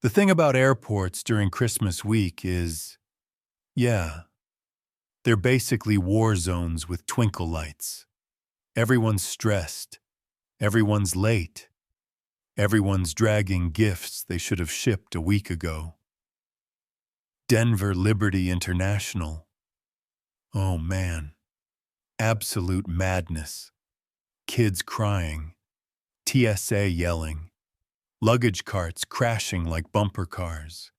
The thing about airports during Christmas week is, yeah, they're basically war zones with twinkle lights. Everyone's stressed. Everyone's late. Everyone's dragging gifts they should have shipped a week ago. Denver Liberty International. Oh man. Absolute madness. Kids crying. TSA yelling. Luggage carts crashing like bumper cars.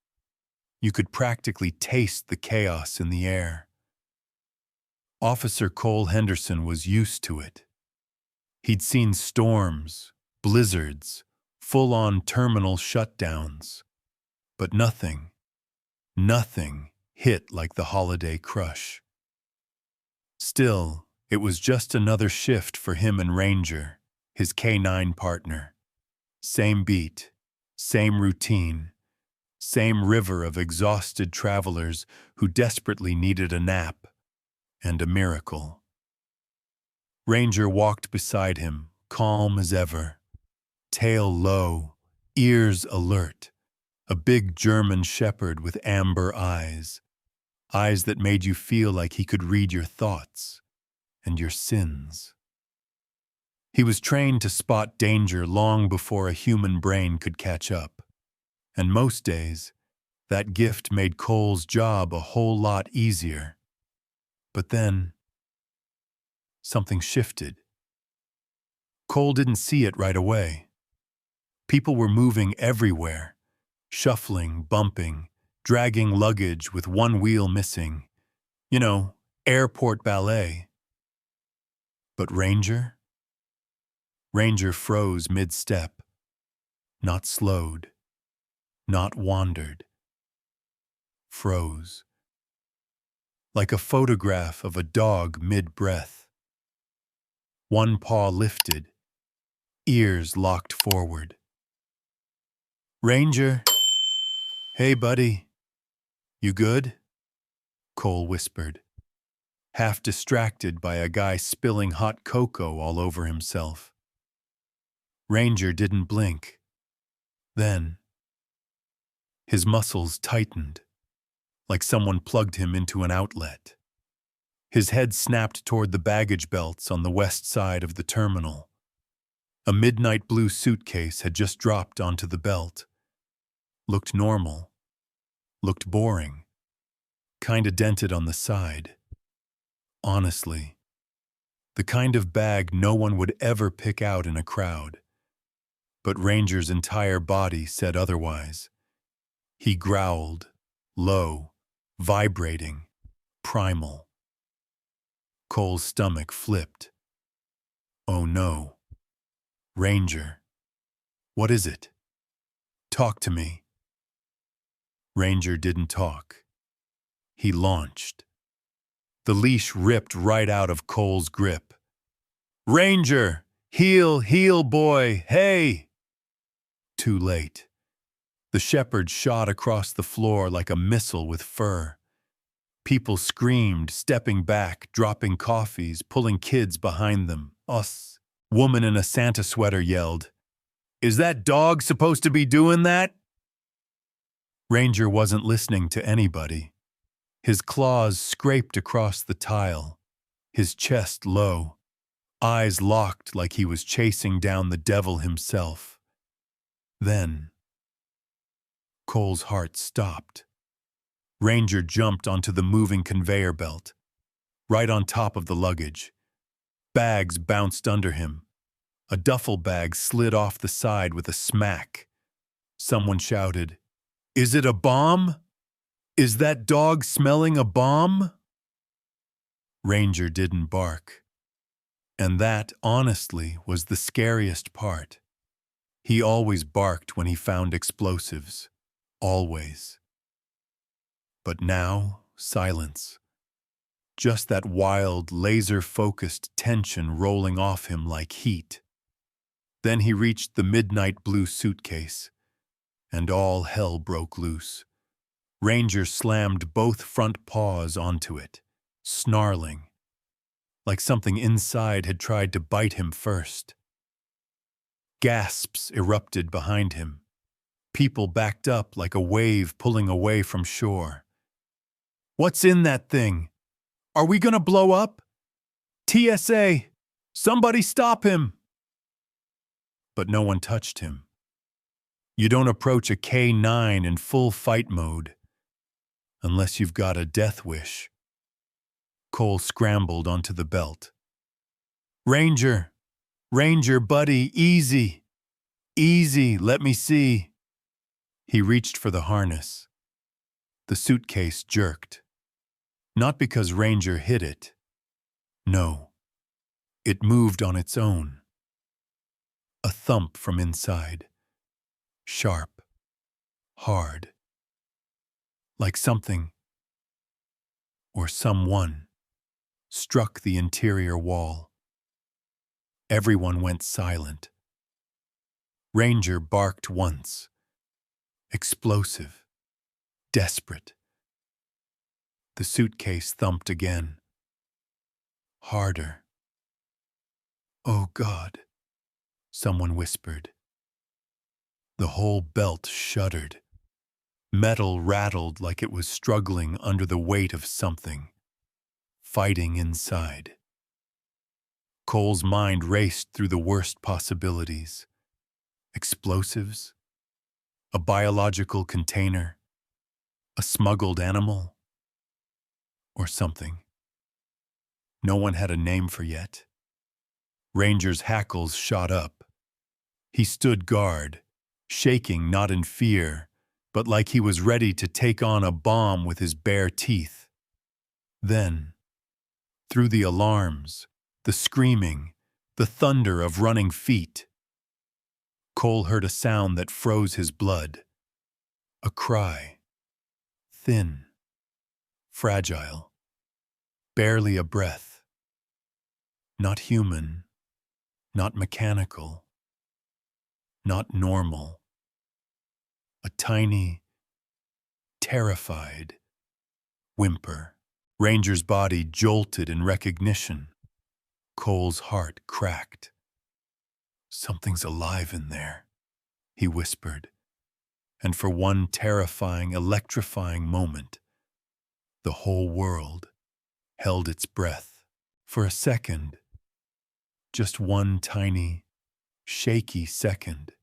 You could practically taste the chaos in the air. Officer Cole Henderson was used to it. He'd seen storms, blizzards, full-on terminal shutdowns. But nothing hit like the holiday crush. Still, it was just another shift for him and Ranger, his K-9 partner. Same beat, same routine, same river of exhausted travelers who desperately needed a nap and a miracle. Ranger walked beside him, calm as ever, tail low, ears alert, a big German shepherd with amber eyes that made you feel like he could read your thoughts and your sins. He was trained to spot danger long before a human brain could catch up, and most days, that gift made Cole's job a whole lot easier. But then, something shifted. Cole didn't see it right away. People were moving everywhere, shuffling, bumping, dragging luggage with one wheel missing. You know, airport ballet. But Ranger froze mid-step, not slowed, not wandered. Froze. Like a photograph of a dog mid-breath. One paw lifted, ears locked forward. Ranger, hey buddy, you good? Cole whispered, half distracted by a guy spilling hot cocoa all over himself. Ranger didn't blink. Then, his muscles tightened, like someone plugged him into an outlet. His head snapped toward the baggage belts on the west side of the terminal. A midnight blue suitcase had just dropped onto the belt. Looked normal. Looked boring. Kinda dented on the side. Honestly, the kind of bag no one would ever pick out in a crowd. But Ranger's entire body said otherwise. He growled, low, vibrating, primal. Cole's stomach flipped. Oh no. Ranger. What is it? Talk to me. Ranger didn't talk. He launched. The leash ripped right out of Cole's grip. Ranger! Heel, boy, hey! Too late. The shepherd shot across the floor like a missile with fur. People screamed, stepping back, dropping coffees, pulling kids behind them. Us. Woman in a Santa sweater yelled, "Is that dog supposed to be doing that?" Ranger wasn't listening to anybody. His claws scraped across the tile, his chest low, eyes locked like he was chasing down the devil himself. Then, Cole's heart stopped. Ranger jumped onto the moving conveyor belt, right on top of the luggage. Bags bounced under him. A duffel bag slid off the side with a smack. Someone shouted, "Is it a bomb? Is that dog smelling a bomb?" Ranger didn't bark. And that, honestly, was the scariest part. He always barked when he found explosives. Always. But now, silence. Just that wild, laser-focused tension rolling off him like heat. Then he reached the midnight blue suitcase, and all hell broke loose. Ranger slammed both front paws onto it, snarling, like something inside had tried to bite him first. Gasps erupted behind him. People backed up like a wave pulling away from shore. "What's in that thing? Are we gonna blow up? TSA! Somebody stop him!" But no one touched him. You don't approach a K-9 in full fight mode unless you've got a death wish. Cole scrambled onto the belt. "Ranger! Ranger, buddy, easy! Easy, let me see." He reached for the harness. The suitcase jerked. Not because Ranger hit it. No. It moved on its own. A thump from inside. Sharp. Hard. Like something, or someone, struck the interior wall. Everyone went silent. Ranger barked once. Explosive. Desperate. The suitcase thumped again. Harder. "Oh God," someone whispered. The whole belt shuddered. Metal rattled like it was struggling under the weight of something, fighting inside. Cole's mind raced through the worst possibilities. Explosives? A biological container? A smuggled animal? Or something. No one had a name for yet. Ranger's hackles shot up. He stood guard, shaking not in fear, but like he was ready to take on a bomb with his bare teeth. Then, through the alarms, the screaming, the thunder of running feet, Cole heard a sound that froze his blood. A cry. Thin. Fragile. Barely a breath. Not human. Not mechanical. Not normal. A tiny, terrified whimper. Ranger's body jolted in recognition. Cole's heart cracked. "Something's alive in there," he whispered. And for one terrifying, electrifying moment, the whole world held its breath. For a second, just one tiny, shaky second,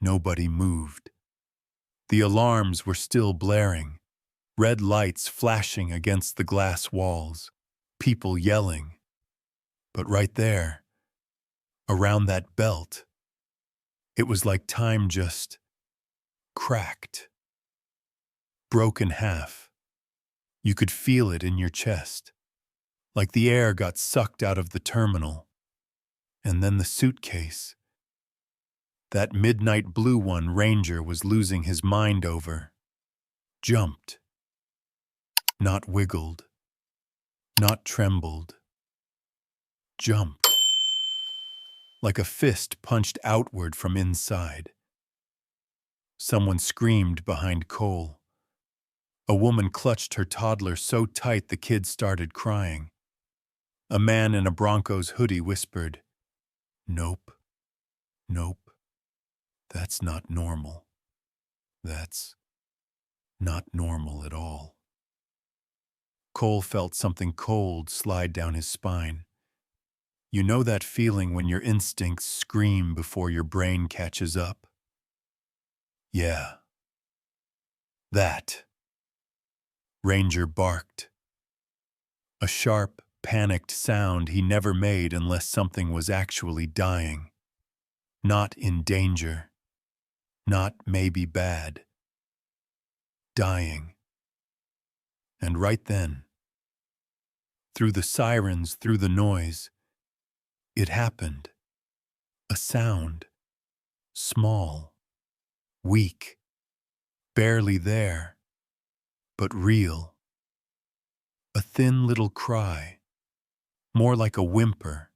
nobody moved. The alarms were still blaring, red lights flashing against the glass walls, people yelling. But right there, around that belt, it was like time just cracked, broke in half. You could feel it in your chest, like the air got sucked out of the terminal. And then the suitcase, that midnight blue one Ranger was losing his mind over, jumped. Not wiggled, not trembled. Jumped. Like a fist punched outward from inside. Someone screamed behind Cole. A woman clutched her toddler so tight the kid started crying. A man in a Broncos hoodie whispered, "Nope, nope, that's not normal. That's not normal at all." Cole felt something cold slide down his spine. You know that feeling when your instincts scream before your brain catches up? Yeah. That. Ranger barked. A sharp, panicked sound he never made unless something was actually dying. Not in danger. Not maybe bad. Dying. And right then, through the sirens, through the noise, it happened. A sound. Small. Weak. Barely there. But real. A thin little cry. More like a whimper.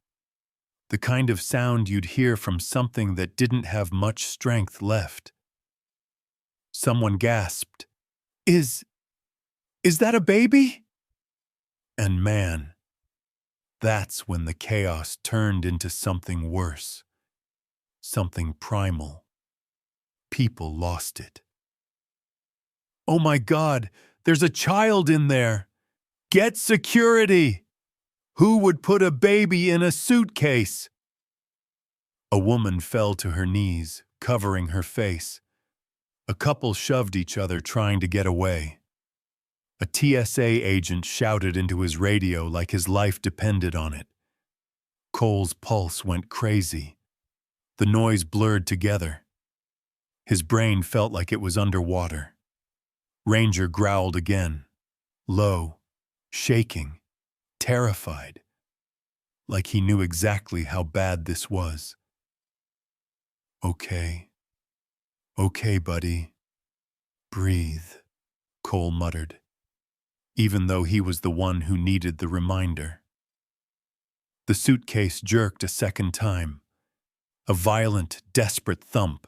The kind of sound you'd hear from something that didn't have much strength left. Someone gasped, Is that a baby?" And man, that's when the chaos turned into something worse. Something primal. people lost it. "Oh my God, there's a child in there! Get security! Who would put a baby in a suitcase?" A woman fell to her knees, covering her face. A couple shoved each other, trying to get away. A TSA agent shouted into his radio like his life depended on it. Cole's pulse went crazy. The noise blurred together. His brain felt like it was underwater. Ranger growled again, low, shaking, terrified, like he knew exactly how bad this was. "Okay. Okay, buddy. Breathe," Cole muttered, even though he was the one who needed the reminder. The suitcase jerked a second time, a violent, desperate thump,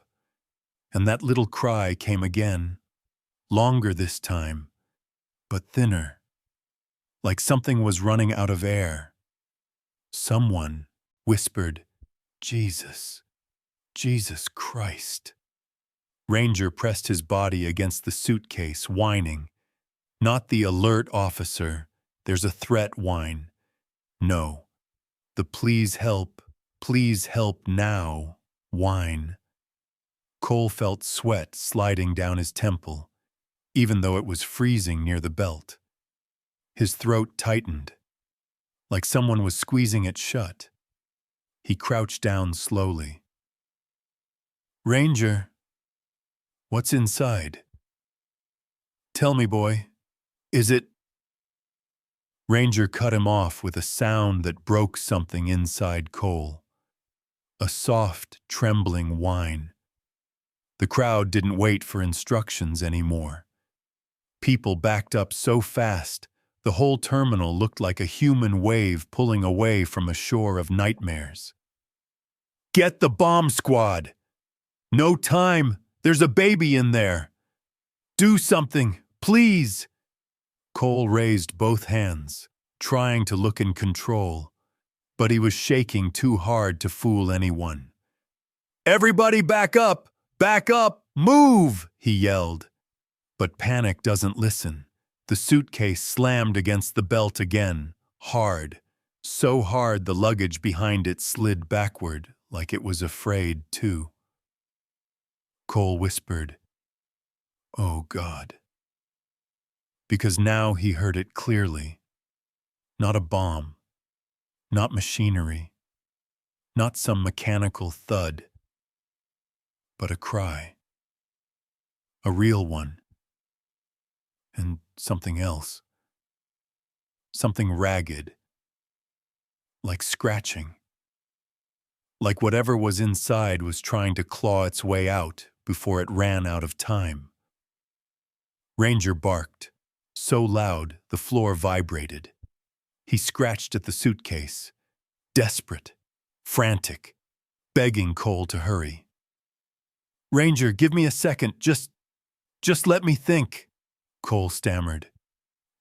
and that little cry came again, longer this time, but thinner, like something was running out of air. Someone whispered, "Jesus, Jesus Christ." Ranger pressed his body against the suitcase, whining. Not the alert officer, "There's a threat" whine. No, the please help now" whine. Cole felt sweat sliding down his temple, even though it was freezing near the belt. His throat tightened, like someone was squeezing it shut. He crouched down slowly. "Ranger, what's inside? Tell me, boy, is it—" Ranger cut him off with a sound that broke something inside Cole. A soft, trembling whine. The crowd didn't wait for instructions anymore. People backed up so fast, the whole terminal looked like a human wave pulling away from a shore of nightmares. "Get the bomb squad! No time! There's a baby in there! Do something, please!" Cole raised both hands, trying to look in control, but he was shaking too hard to fool anyone. "Everybody back up! Back up! Move!" he yelled. But panic doesn't listen. The suitcase slammed against the belt again, hard, so hard the luggage behind it slid backward, like it was afraid too. Cole whispered, "Oh God." Because now he heard it clearly. Not a bomb, not machinery, not some mechanical thud, but a cry. A real one. And something else. Something ragged. Like scratching. Like whatever was inside was trying to claw its way out before it ran out of time. Ranger barked, so loud the floor vibrated. He scratched at the suitcase, desperate, frantic, begging Cole to hurry. "Ranger, give me a second, just let me think," Cole stammered,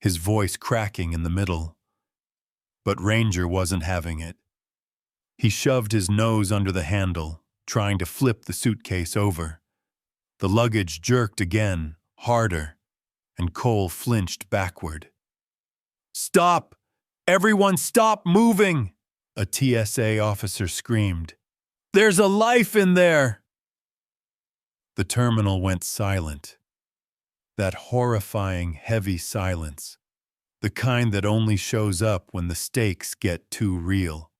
his voice cracking in the middle. But Ranger wasn't having it. He shoved his nose under the handle, trying to flip the suitcase over. The luggage jerked again, harder, and Cole flinched backward. "Stop! Everyone stop moving!" a TSA officer screamed. "There's a life in there!" The terminal went silent. That horrifying, heavy silence. The kind that only shows up when the stakes get too real.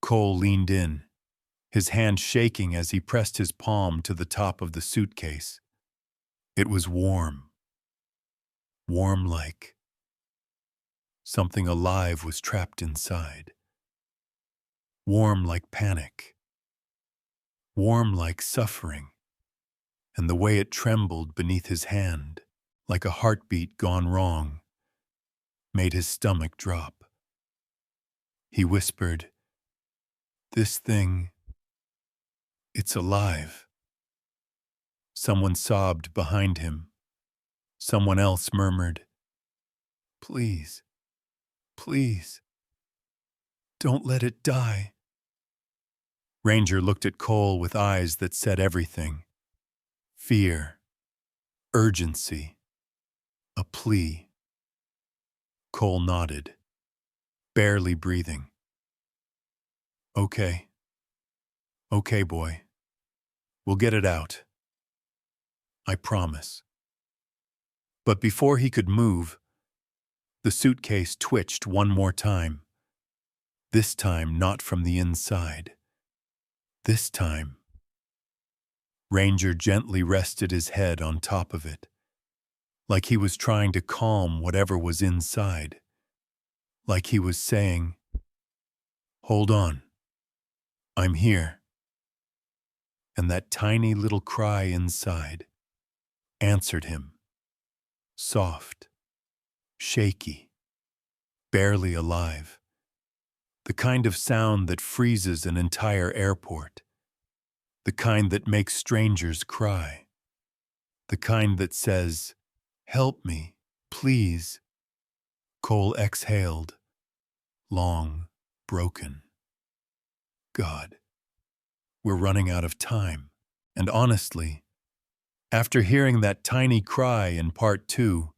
Cole leaned in, his hand shaking as he pressed his palm to the top of the suitcase. It was warm. Warm like something alive was trapped inside. Warm like panic. Warm like suffering. And the way it trembled beneath his hand, like a heartbeat gone wrong, made his stomach drop. He whispered, "This thing, it's alive." Someone sobbed behind him. Someone else murmured, "Please, please, don't let it die." Ranger looked at Cole with eyes that said everything. fear, urgency, a plea. Cole nodded, barely breathing. Okay. Okay, boy. We'll get it out. I promise. But before he could move, the suitcase twitched one more time. This time not from the inside. This time, Ranger gently rested his head on top of it, like he was trying to calm whatever was inside. Like he was saying, "Hold on, I'm here." And that tiny little cry inside answered him, soft, shaky, barely alive. The kind of sound that freezes an entire airport. The kind that makes strangers cry. The kind that says, "Help me, please." Cole exhaled, long, broken. God, we're running out of time. And honestly, after hearing that tiny cry in part 2,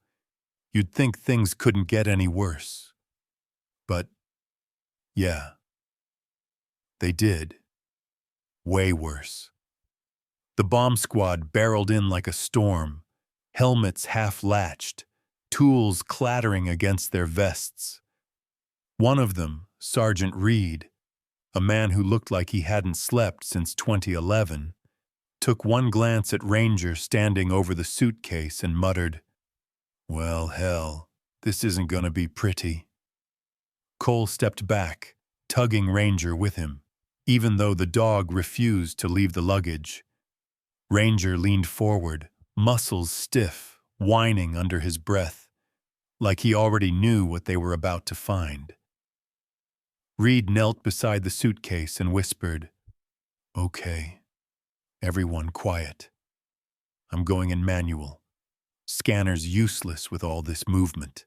you'd think things couldn't get any worse. But, yeah, they did. Way worse. The bomb squad barreled in like a storm, helmets half-latched, tools clattering against their vests. One of them, Sergeant Reed, a man who looked like he hadn't slept since 2011, took one glance at Ranger standing over the suitcase and muttered, "Well, hell, this isn't gonna be pretty." Cole stepped back, tugging Ranger with him, even though the dog refused to leave the luggage. Ranger leaned forward, muscles stiff, whining under his breath, like he already knew what they were about to find. Reed knelt beside the suitcase and whispered, "Okay, everyone quiet. I'm going in manual. Scanner's useless with all this movement."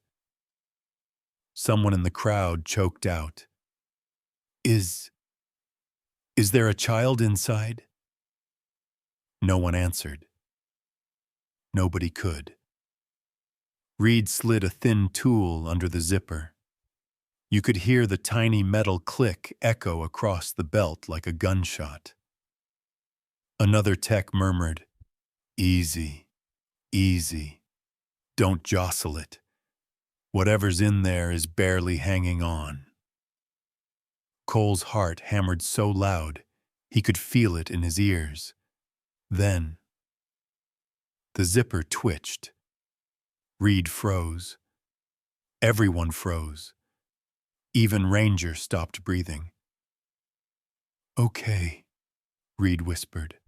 Someone in the crowd choked out, Is there a child inside?" No one answered. Nobody could. Reed slid a thin tool under the zipper. You could hear the tiny metal click echo across the belt like a gunshot. Another tech murmured, "Easy, easy. Don't jostle it. Whatever's in there is barely hanging on." Cole's heart hammered so loud, he could feel it in his ears. Then, the zipper twitched. Reed froze. Everyone froze. Even Ranger stopped breathing. "Okay," Reed whispered.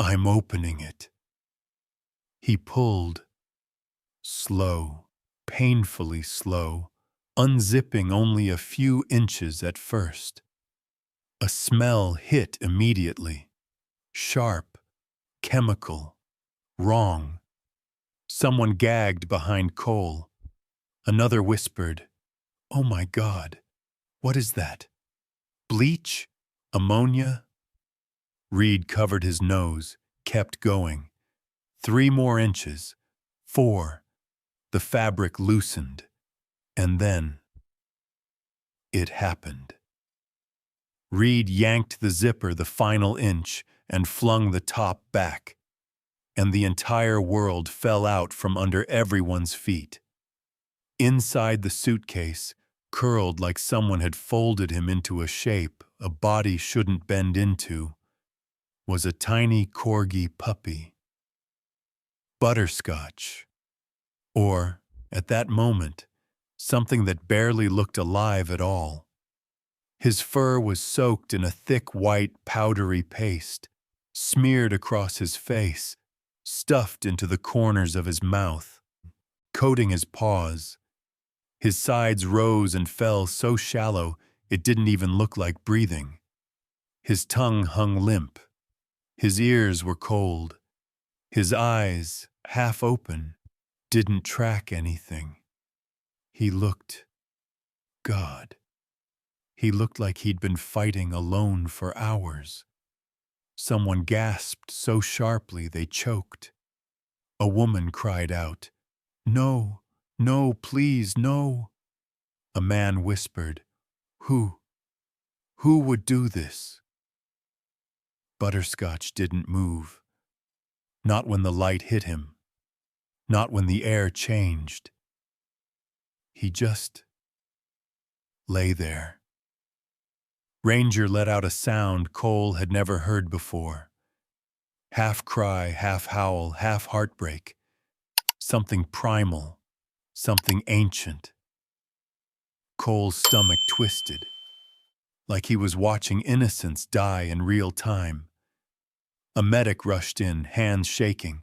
"I'm opening it." He pulled, slow, painfully slow, unzipping only a few inches at first. A smell hit immediately. Sharp, chemical, wrong. Someone gagged behind Cole. Another whispered, "Oh my God, what is that? Bleach? Ammonia?" Reed covered his nose, kept going. 3 more inches. 4. The fabric loosened. And then, it happened. Reed yanked the zipper the final inch and flung the top back, and the entire world fell out from under everyone's feet. Inside the suitcase, curled like someone had folded him into a shape a body shouldn't bend into, was a tiny corgi puppy. Butterscotch. Or, at that moment, something that barely looked alive at all. His fur was soaked in a thick white powdery paste, smeared across his face, stuffed into the corners of his mouth, coating his paws. His sides rose and fell so shallow it didn't even look like breathing. His tongue hung limp. His ears were cold. His eyes, half open, didn't track anything. He looked, God, he looked like he'd been fighting alone for hours. Someone gasped so sharply they choked. A woman cried out, "No, no, please, no." A man whispered, "Who? Who would do this?" Butterscotch didn't move. Not when the light hit him. Not when the air changed. He just lay there. Ranger let out a sound Cole had never heard before. Half cry, half howl, half heartbreak. Something primal, something ancient. Cole's stomach twisted, like he was watching innocence die in real time. A medic rushed in, hands shaking.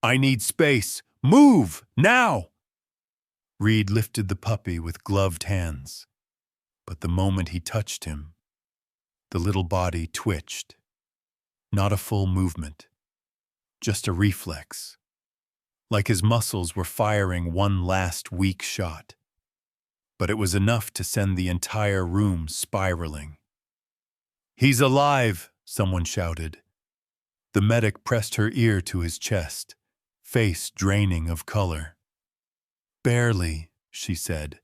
"I need space! Move! Now!" Reed lifted the puppy with gloved hands. But the moment he touched him, the little body twitched. Not a full movement, just a reflex, like his muscles were firing one last weak shot. But it was enough to send the entire room spiraling. "He's alive!" someone shouted. The medic pressed her ear to his chest, face draining of color. "Barely," she said.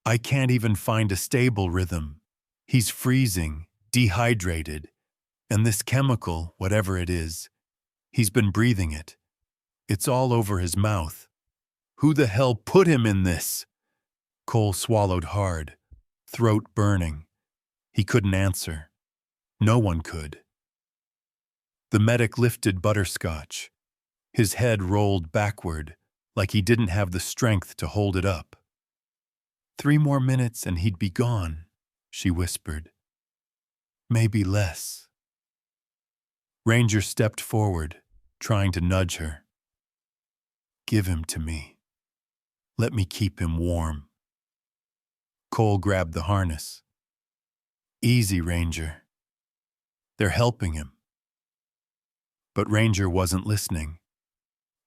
"I can't even find a stable rhythm. He's freezing, dehydrated, and this chemical, whatever it is, he's been breathing it. It's all over his mouth. Who the hell put him in this?" Cole swallowed hard, throat burning. He couldn't answer. No one could. The medic lifted Butterscotch. His head rolled backward, like he didn't have the strength to hold it up. 3 more minutes and he'd be gone," she whispered. "Maybe less." Ranger stepped forward, trying to nudge her. "Give him to me. Let me keep him warm." Cole grabbed the harness. "Easy, Ranger. They're helping him." But Ranger wasn't listening.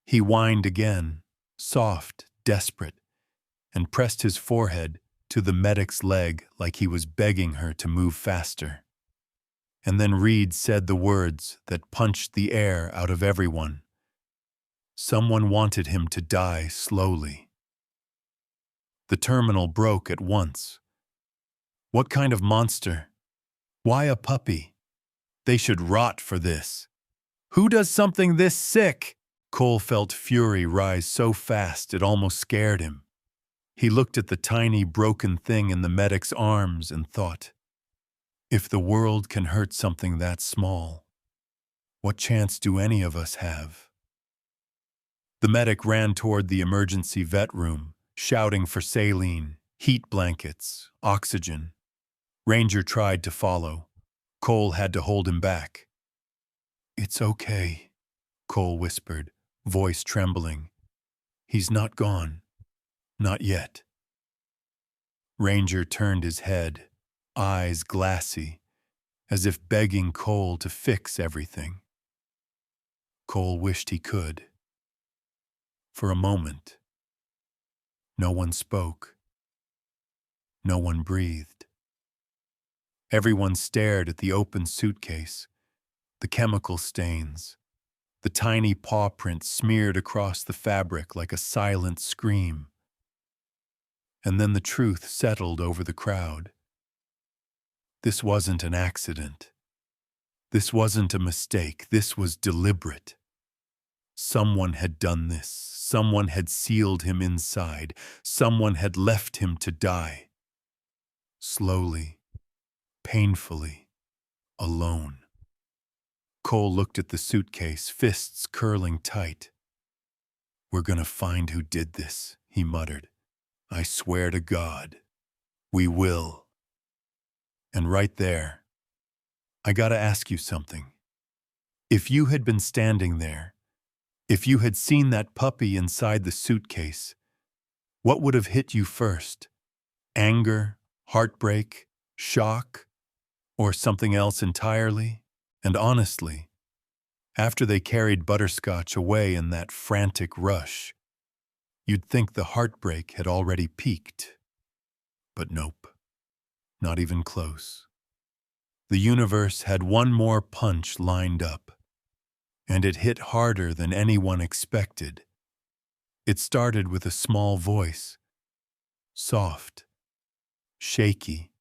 He whined again, soft, desperate, and pressed his forehead to the medic's leg like he was begging her to move faster. And then Reed said the words that punched the air out of everyone. Someone wanted him to die slowly. The terminal broke at once. What kind of monster? Why a puppy? They should rot for this. Who does something this sick? Cole felt fury rise so fast it almost scared him. He looked at the tiny broken thing in the medic's arms and thought, if the world can hurt something that small, what chance do any of us have? The medic ran toward the emergency vet room, shouting for saline, heat blankets, oxygen. Ranger tried to follow. Cole had to hold him back. "It's okay," Cole whispered, voice trembling. "He's not gone. Not yet." Ranger turned his head, eyes glassy, as if begging Cole to fix everything. Cole wished he could. For a moment, no one spoke. No one breathed. Everyone stared at the open suitcase, the chemical stains, the tiny paw prints smeared across the fabric like a silent scream. And then the truth settled over the crowd. This wasn't an accident. This wasn't a mistake. This was deliberate. Someone had done this. Someone had sealed him inside. Someone had left him to die. Slowly, painfully, alone. Cole looked at the suitcase, fists curling tight. "We're gonna find who did this," he muttered. "I swear to God, we will." And right there, I gotta ask you something. If you had been standing there, if you had seen that puppy inside the suitcase, what would have hit you first? Anger, heartbreak, shock, or something else entirely? And honestly, after they carried Butterscotch away in that frantic rush, you'd think the heartbreak had already peaked. But nope, not even close. The universe had one more punch lined up, and it hit harder than anyone expected. It started with a small voice, soft, shaky,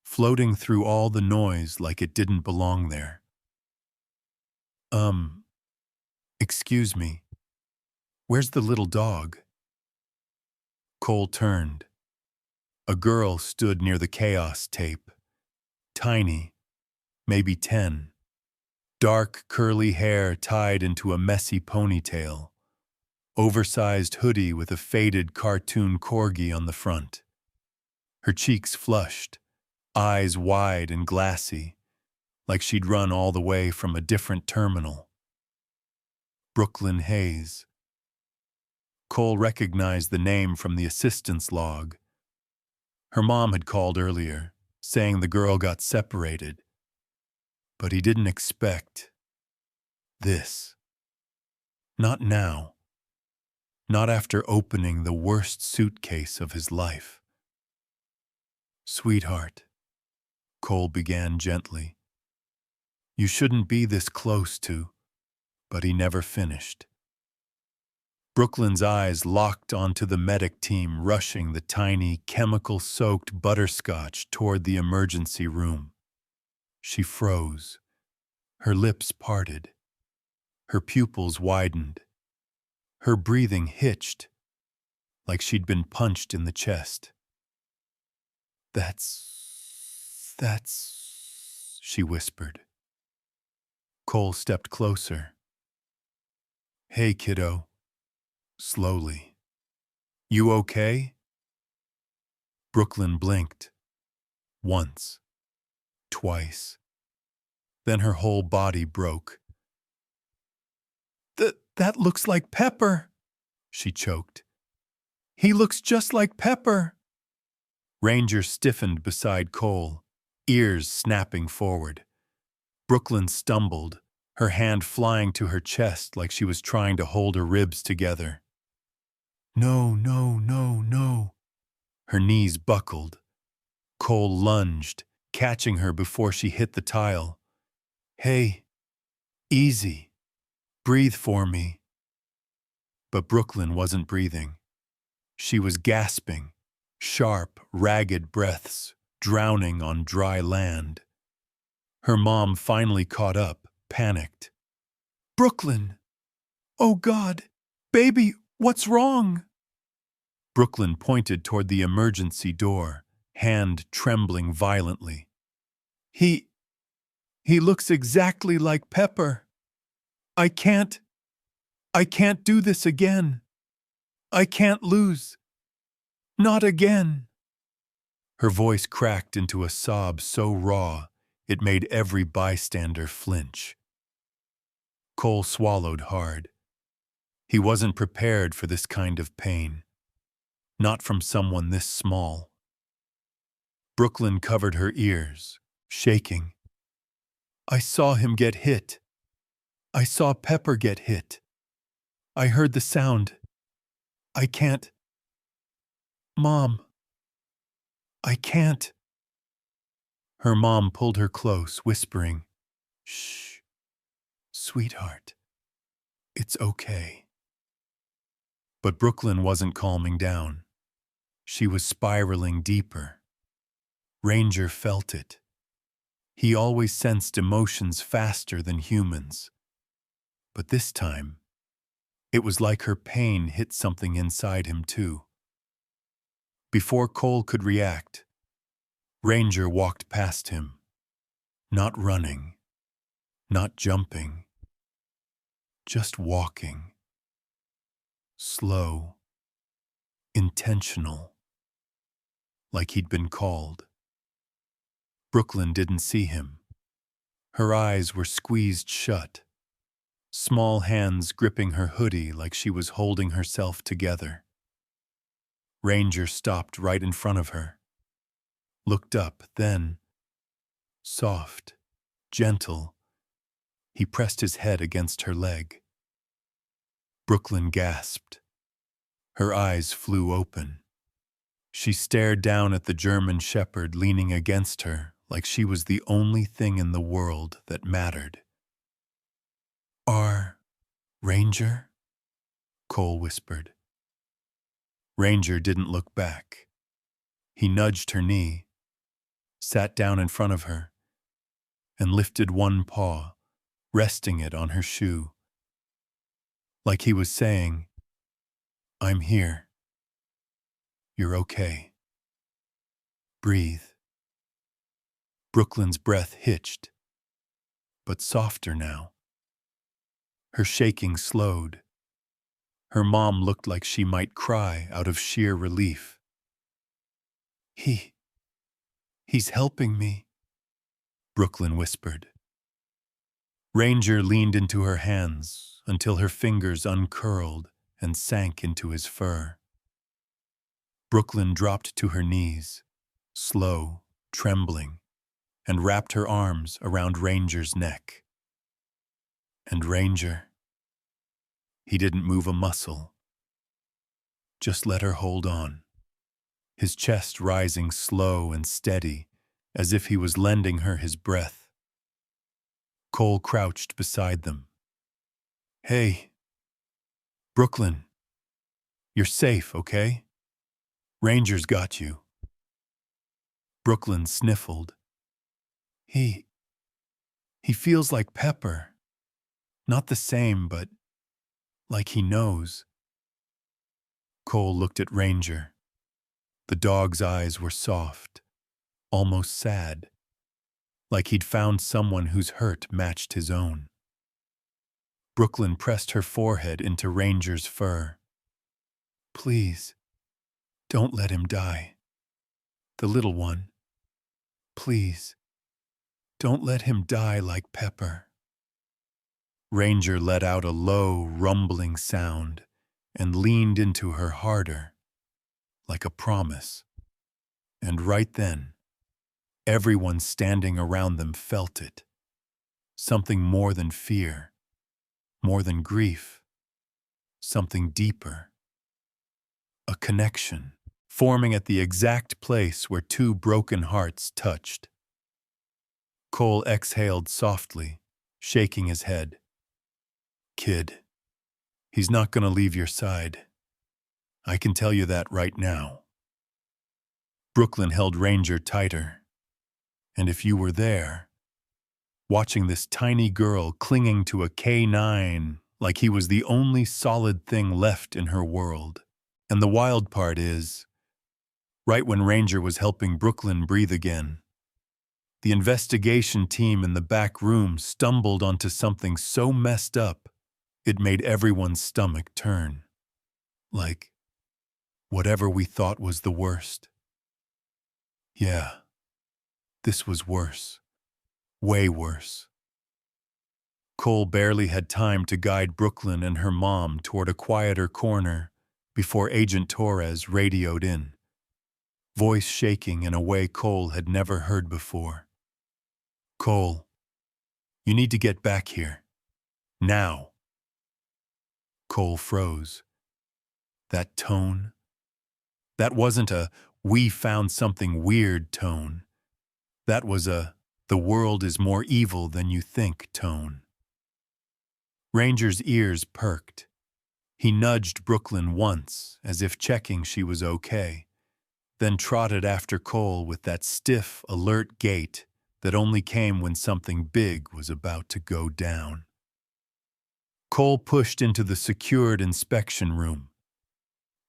floating through all the noise like it didn't belong there. Excuse me, where's the little dog?" Cole turned. A girl stood near the chaos tape. Tiny, maybe 10. Dark, curly hair tied into a messy ponytail. Oversized hoodie with a faded cartoon corgi on the front. Her cheeks flushed, eyes wide and glassy, like she'd run all the way from a different terminal. Brooklyn Hayes. Cole recognized the name from the assistant's log. Her mom had called earlier, saying the girl got separated. But he didn't expect this. Not now. Not after opening the worst suitcase of his life. "Sweetheart," Cole began gently. "You shouldn't be this close to," but he never finished. Brooklyn's eyes locked onto the medic team rushing the tiny, chemical-soaked butterscotch toward the emergency room. She froze. Her lips parted. Her pupils widened. Her breathing hitched, like she'd been punched in the chest. That's, she whispered. Cole stepped closer. "Hey, kiddo." Slowly. "You okay?" Brooklyn blinked. Once. Twice. Then her whole body broke. That looks like Pepper," she choked. "He looks just like Pepper." Ranger stiffened beside Cole, ears snapping forward. Brooklyn stumbled, her hand flying to her chest like she was trying to hold her ribs together. "No, no, no, no." Her knees buckled. Cole lunged, catching her before she hit the tile. "Hey, easy. Breathe for me." But Brooklyn wasn't breathing. She was gasping, sharp, ragged breaths, drowning on dry land. Her mom finally caught up, panicked. "Brooklyn! Oh God! Baby, what's wrong?" Brooklyn pointed toward the emergency door, hand trembling violently. He looks exactly like Pepper. I can't do this again. I can't lose. Not again." Her voice cracked into a sob so raw, it made every bystander flinch. Cole swallowed hard. He wasn't prepared for this kind of pain. Not from someone this small. Brooklyn covered her ears, shaking. "I saw him get hit. I saw Pepper get hit. I heard the sound. I can't. Mom. I can't." Her mom pulled her close, whispering, "Shh, sweetheart. It's okay." But Brooklyn wasn't calming down. She was spiraling deeper. Ranger felt it. He always sensed emotions faster than humans. But this time, it was like her pain hit something inside him too. Before Cole could react, Ranger walked past him. Not running, not jumping, just walking. Slow, intentional, like he'd been called. Brooklyn didn't see him. Her eyes were squeezed shut, small hands gripping her hoodie like she was holding herself together. Ranger stopped right in front of her, looked up, then, soft, gentle, he pressed his head against her leg. Brooklyn gasped. Her eyes flew open. She stared down at the German shepherd leaning against her like she was the only thing in the world that mattered. "Our Ranger?" Cole whispered. Ranger didn't look back. He nudged her knee, sat down in front of her, and lifted one paw, resting it on her shoe. Like he was saying, "I'm here. You're okay. Breathe." Brooklyn's breath hitched, but softer now. Her shaking slowed. Her mom looked like she might cry out of sheer relief. He's helping me," Brooklyn whispered. Ranger leaned into her hands until her fingers uncurled and sank into his fur. Brooklyn dropped to her knees, slow, trembling, and wrapped her arms around Ranger's neck. And Ranger, he didn't move a muscle. Just let her hold on, his chest rising slow and steady, as if he was lending her his breath. Cole crouched beside them. "Hey, Brooklyn, you're safe, okay? Ranger's got you." Brooklyn sniffled. He feels like Pepper. Not the same, but like he knows." Cole looked at Ranger. The dog's eyes were soft, almost sad, like he'd found someone whose hurt matched his own. Brooklyn pressed her forehead into Ranger's fur. "Please, don't let him die. The little one. Please, don't let him die like Pepper." Ranger let out a low, rumbling sound and leaned into her harder, like a promise. And right then, everyone standing around them felt it. Something more than fear, more than grief, something deeper. A connection, forming at the exact place where two broken hearts touched. Cole exhaled softly, shaking his head. "Kid, he's not going to leave your side. I can tell you that right now." Brooklyn held Ranger tighter. And if you were there, watching this tiny girl clinging to a K9 like he was the only solid thing left in her world. And the wild part is, right when Ranger was helping Brooklyn breathe again, the investigation team in the back room stumbled onto something so messed up, it made everyone's stomach turn. Like, whatever we thought was the worst. Yeah, this was worse. Way worse. Cole barely had time to guide Brooklyn and her mom toward a quieter corner before Agent Torres radioed in, voice shaking in a way Cole had never heard before. "Cole, you need to get back here. Now." Cole froze. That tone, that wasn't a "we found something weird" tone. That was a "the world is more evil than you think" tone. Ranger's ears perked. He nudged Brooklyn once, as if checking she was okay, then trotted after Cole with that stiff, alert gait that only came when something big was about to go down. Cole pushed into the secured inspection room.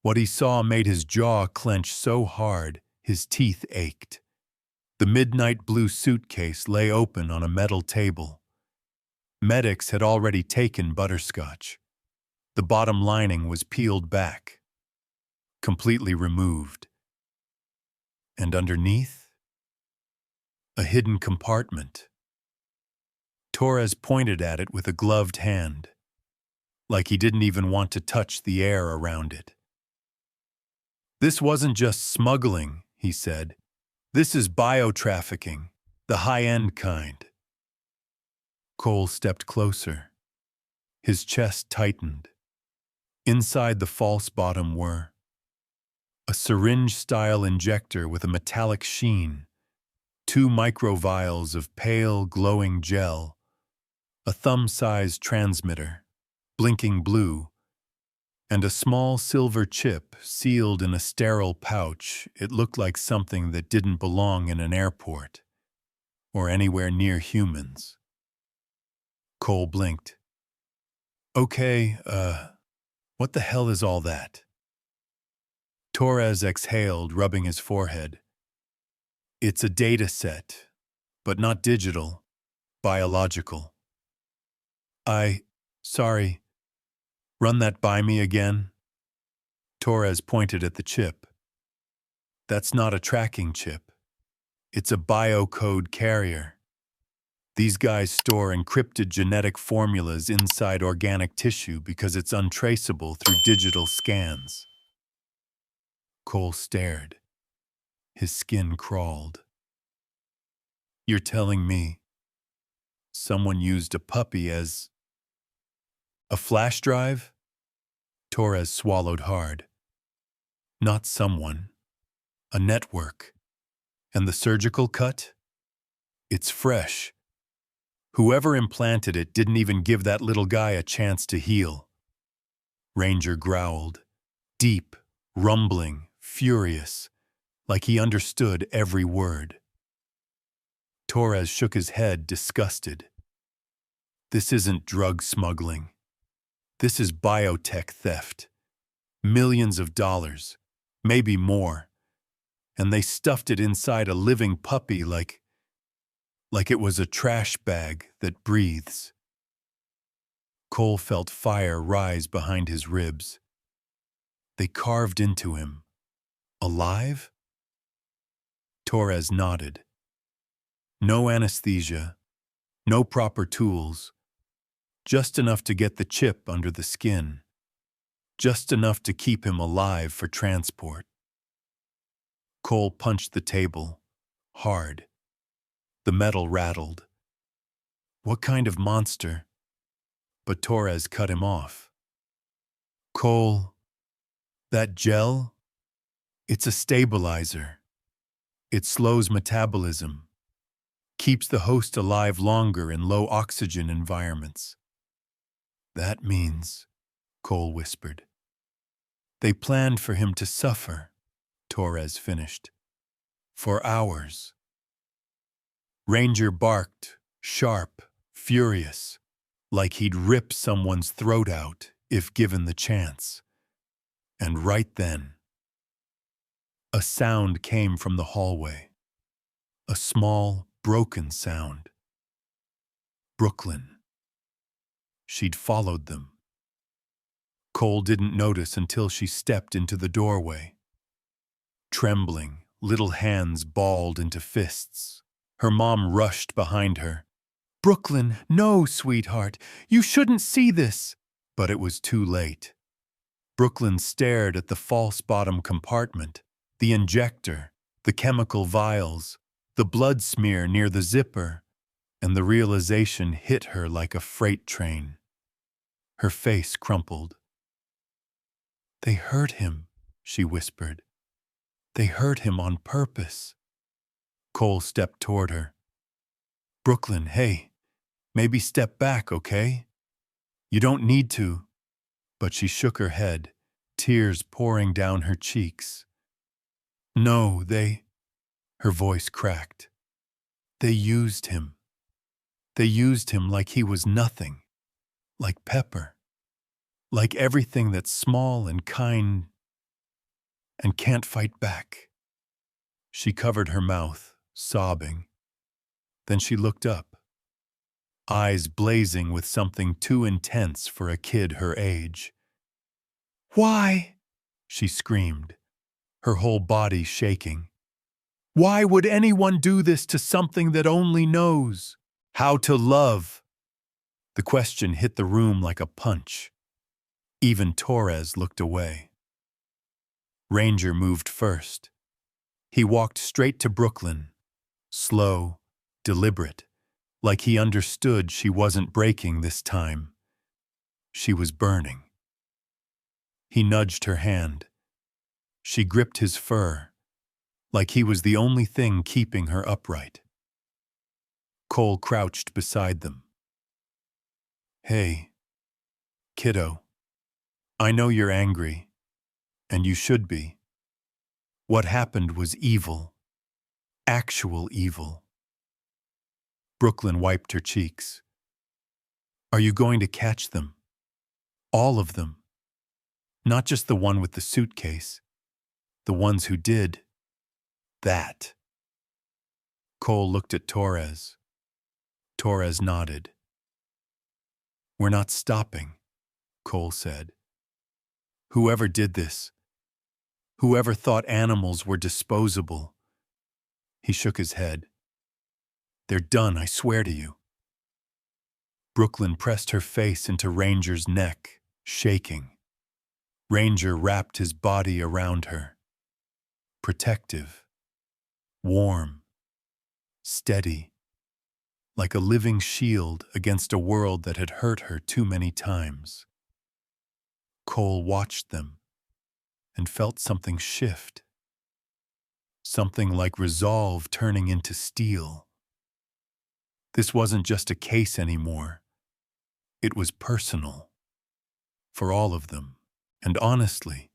What he saw made his jaw clench so hard his teeth ached. The midnight blue suitcase lay open on a metal table. Medics had already taken Butterscotch. The bottom lining was peeled back, completely removed. And underneath, a hidden compartment. Torres pointed at it with a gloved hand, like he didn't even want to touch the air around it. "This wasn't just smuggling," he said. "This is bio-trafficking, the high-end kind." Cole stepped closer. His chest tightened. Inside the false bottom were a syringe-style injector with a metallic sheen, 2 micro-vials of pale, glowing gel, a thumb-sized transmitter, blinking blue, and a small silver chip sealed in a sterile pouch. It looked like something that didn't belong in an airport or anywhere near humans. Cole blinked. Okay, what the hell is all that? Torres exhaled, rubbing his forehead. It's a data set, but not digital, biological. Sorry, run that by me again? Torres pointed at the chip. That's not a tracking chip. It's a biocode carrier. These guys store encrypted genetic formulas inside organic tissue because it's untraceable through digital scans. Cole stared. His skin crawled. You're telling me someone used a puppy as a flash drive? Torres swallowed hard. Not someone. A network. And the surgical cut? It's fresh. Whoever implanted it didn't even give that little guy a chance to heal. Ranger growled, deep, rumbling, furious, like he understood every word. Torres shook his head, disgusted. This isn't drug smuggling. This is biotech theft. Millions of dollars, maybe more. And they stuffed it inside a living puppy like it was a trash bag that breathes. Cole felt fire rise behind his ribs. They carved into him. Alive? Torres nodded. No anesthesia, no proper tools, just enough to get the chip under the skin, just enough to keep him alive for transport. Cole punched the table, hard. The metal rattled. What kind of monster? But Torres cut him off. Cole, that gel? It's a stabilizer. It slows metabolism, keeps the host alive longer in low oxygen environments. That means, Cole whispered. They planned for him to suffer, Torres finished. For hours. Ranger barked, sharp, furious, like he'd rip someone's throat out if given the chance. And right then, a sound came from the hallway. A small, broken sound. Brooklyn. She'd followed them. Cole didn't notice until she stepped into the doorway. Trembling, little hands balled into fists. Her mom rushed behind her. Brooklyn, no, sweetheart, you shouldn't see this. But it was too late. Brooklyn stared at the false bottom compartment, the injector, the chemical vials, the blood smear near the zipper, and the realization hit her like a freight train. Her face crumpled. They hurt him, she whispered. They hurt him on purpose. Cole stepped toward her. Brooklyn, hey, maybe step back, okay? You don't need to. But she shook her head, tears pouring down her cheeks. No, her voice cracked. They used him. They used him like he was nothing, like Pepper, like everything that's small and kind and can't fight back. She covered her mouth, sobbing. Then she looked up, eyes blazing with something too intense for a kid her age. Why? She screamed, her whole body shaking. Why would anyone do this to something that only knows how to love? The question hit the room like a punch. Even Torres looked away. Ranger moved first. He walked straight to Brooklyn, slow, deliberate, like he understood she wasn't breaking this time. She was burning. He nudged her hand. She gripped his fur, like he was the only thing keeping her upright. Cole crouched beside them. "Hey, kiddo, I know you're angry, and you should be. What happened was evil, actual evil." Brooklyn wiped her cheeks. "Are you going to catch them? All of them? Not just the one with the suitcase, the ones who did that?" Cole looked at Torres. Torres nodded. "We're not stopping," Cole said. "Whoever did this, whoever thought animals were disposable." He shook his head. "They're done, I swear to you." Brooklyn pressed her face into Ranger's neck, shaking. Ranger wrapped his body around her. Protective, warm, steady, like a living shield against a world that had hurt her too many times. Cole watched them and felt something shift. Something like resolve turning into steel. This wasn't just a case anymore. It was personal. For all of them. And honestly,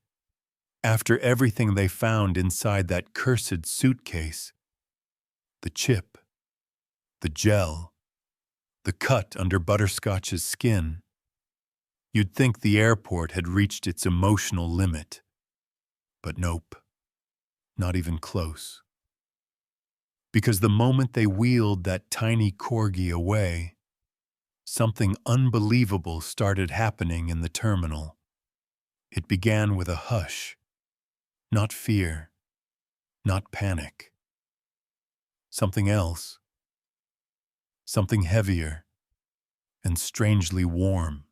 after everything they found inside that cursed suitcase, the chip, the gel, the cut under Butterscotch's skin, you'd think the airport had reached its emotional limit. But nope, not even close. Because the moment they wheeled that tiny corgi away, something unbelievable started happening in the terminal. It began with a hush, not fear, not panic. Something else, something heavier and strangely warm.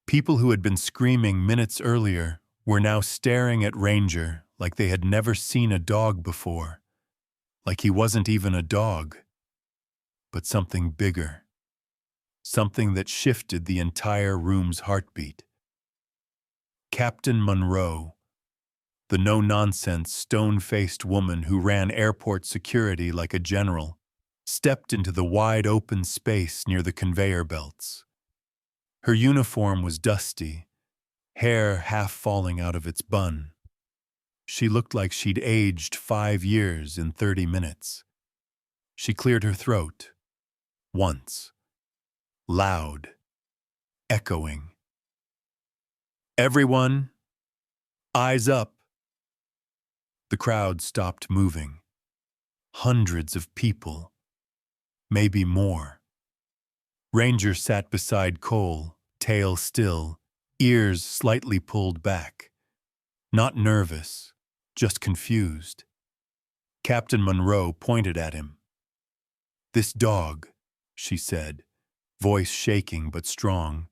People who had been screaming minutes earlier were now staring at Ranger like they had never seen a dog before, like he wasn't even a dog, but something bigger, something that shifted the entire room's heartbeat. Captain Monroe, the no-nonsense, stone-faced woman who ran airport security like a general, stepped into the wide-open space near the conveyor belts. Her uniform was dusty, hair half falling out of its bun. She looked like she'd aged 5 years in 30 minutes. She cleared her throat. Once. Loud. Echoing. "Everyone, eyes up." The crowd stopped moving. Hundreds of people. Maybe more. Ranger sat beside Cole, tail still, ears slightly pulled back. Not nervous, just confused. Captain Monroe pointed at him. "This dog," she said, voice shaking but strong,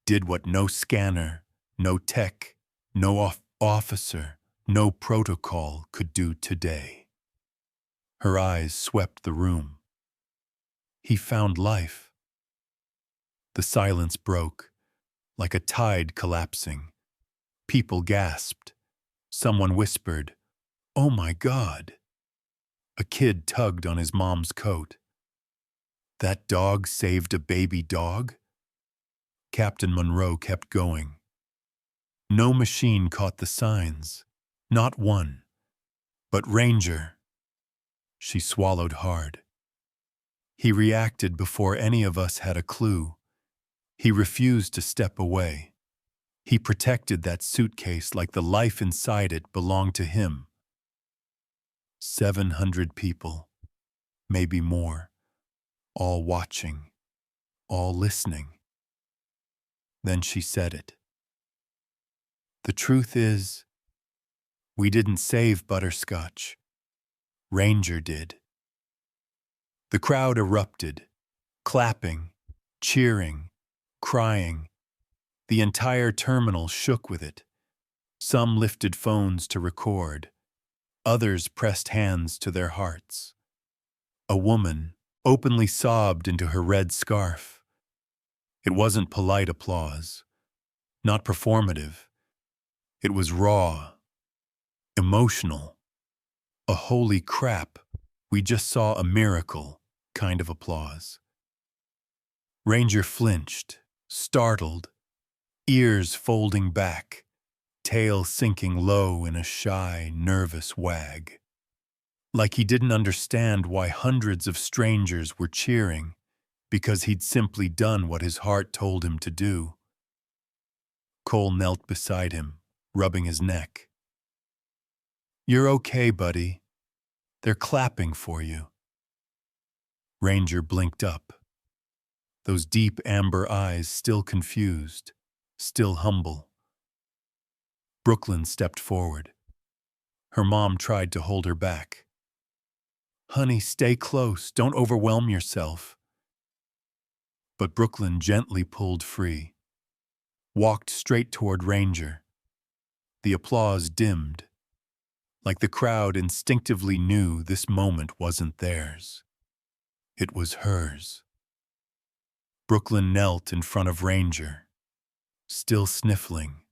"did what no scanner, no tech, no officer, no protocol could do today." Her eyes swept the room. "He found life." The silence broke, like a tide collapsing. People gasped. Someone whispered, "Oh my God." A kid tugged on his mom's coat. "That dog saved a baby dog?" Captain Monroe kept going. No machine caught the signs. Not one. But Ranger. She swallowed hard. He reacted before any of us had a clue. He refused to step away. He protected that suitcase like the life inside it belonged to him. 700 people, maybe more, all watching, all listening. Then she said it. "The truth is, we didn't save Butterscotch. Ranger did." The crowd erupted, clapping, cheering, crying. The entire terminal shook with it. Some lifted phones to record. Others pressed hands to their hearts. A woman openly sobbed into her red scarf. It wasn't polite applause, not performative. It was raw, emotional, a holy crap, we just saw a miracle kind of applause. Ranger flinched, startled, ears folding back, tail sinking low in a shy, nervous wag. Like he didn't understand why hundreds of strangers were cheering because he'd simply done what his heart told him to do. Cole knelt beside him, rubbing his neck. "You're okay, buddy. They're clapping for you." Ranger blinked up, those deep amber eyes still confused, still humble. Brooklyn stepped forward. Her mom tried to hold her back. "Honey, stay close. Don't overwhelm yourself." But Brooklyn gently pulled free, walked straight toward Ranger. The applause dimmed, like the crowd instinctively knew this moment wasn't theirs. It was hers. Brooklyn knelt in front of Ranger, still sniffling,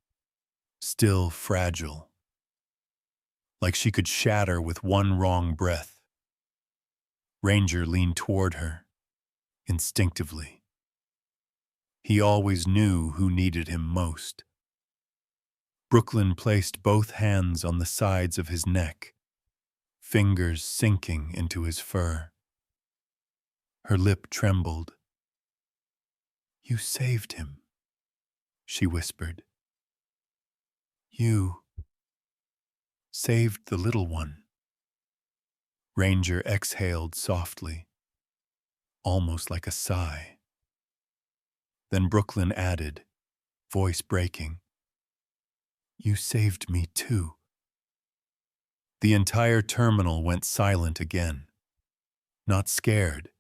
still fragile, like she could shatter with one wrong breath. Ranger leaned toward her, instinctively. He always knew who needed him most. Brooklyn placed both hands on the sides of his neck, fingers sinking into his fur. Her lip trembled. "You saved him," she whispered. "You saved the little one." Ranger exhaled softly, almost like a sigh. Then Brooklyn added, voice breaking, "You saved me too." The entire terminal went silent again. Not scared,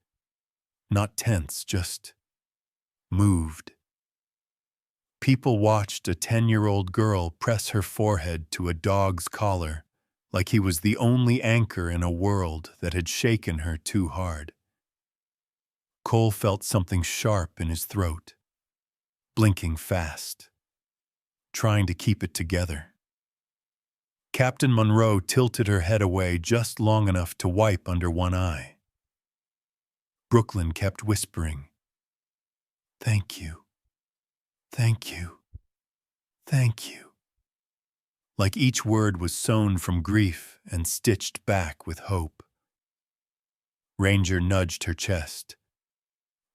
not tense, just moved. People watched a 10-year-old girl press her forehead to a dog's collar, like he was the only anchor in a world that had shaken her too hard. Cole felt something sharp in his throat, blinking fast, trying to keep it together. Captain Monroe tilted her head away just long enough to wipe under one eye. Brooklyn kept whispering, "Thank you, thank you, thank you," like each word was sewn from grief and stitched back with hope. Ranger nudged her chest,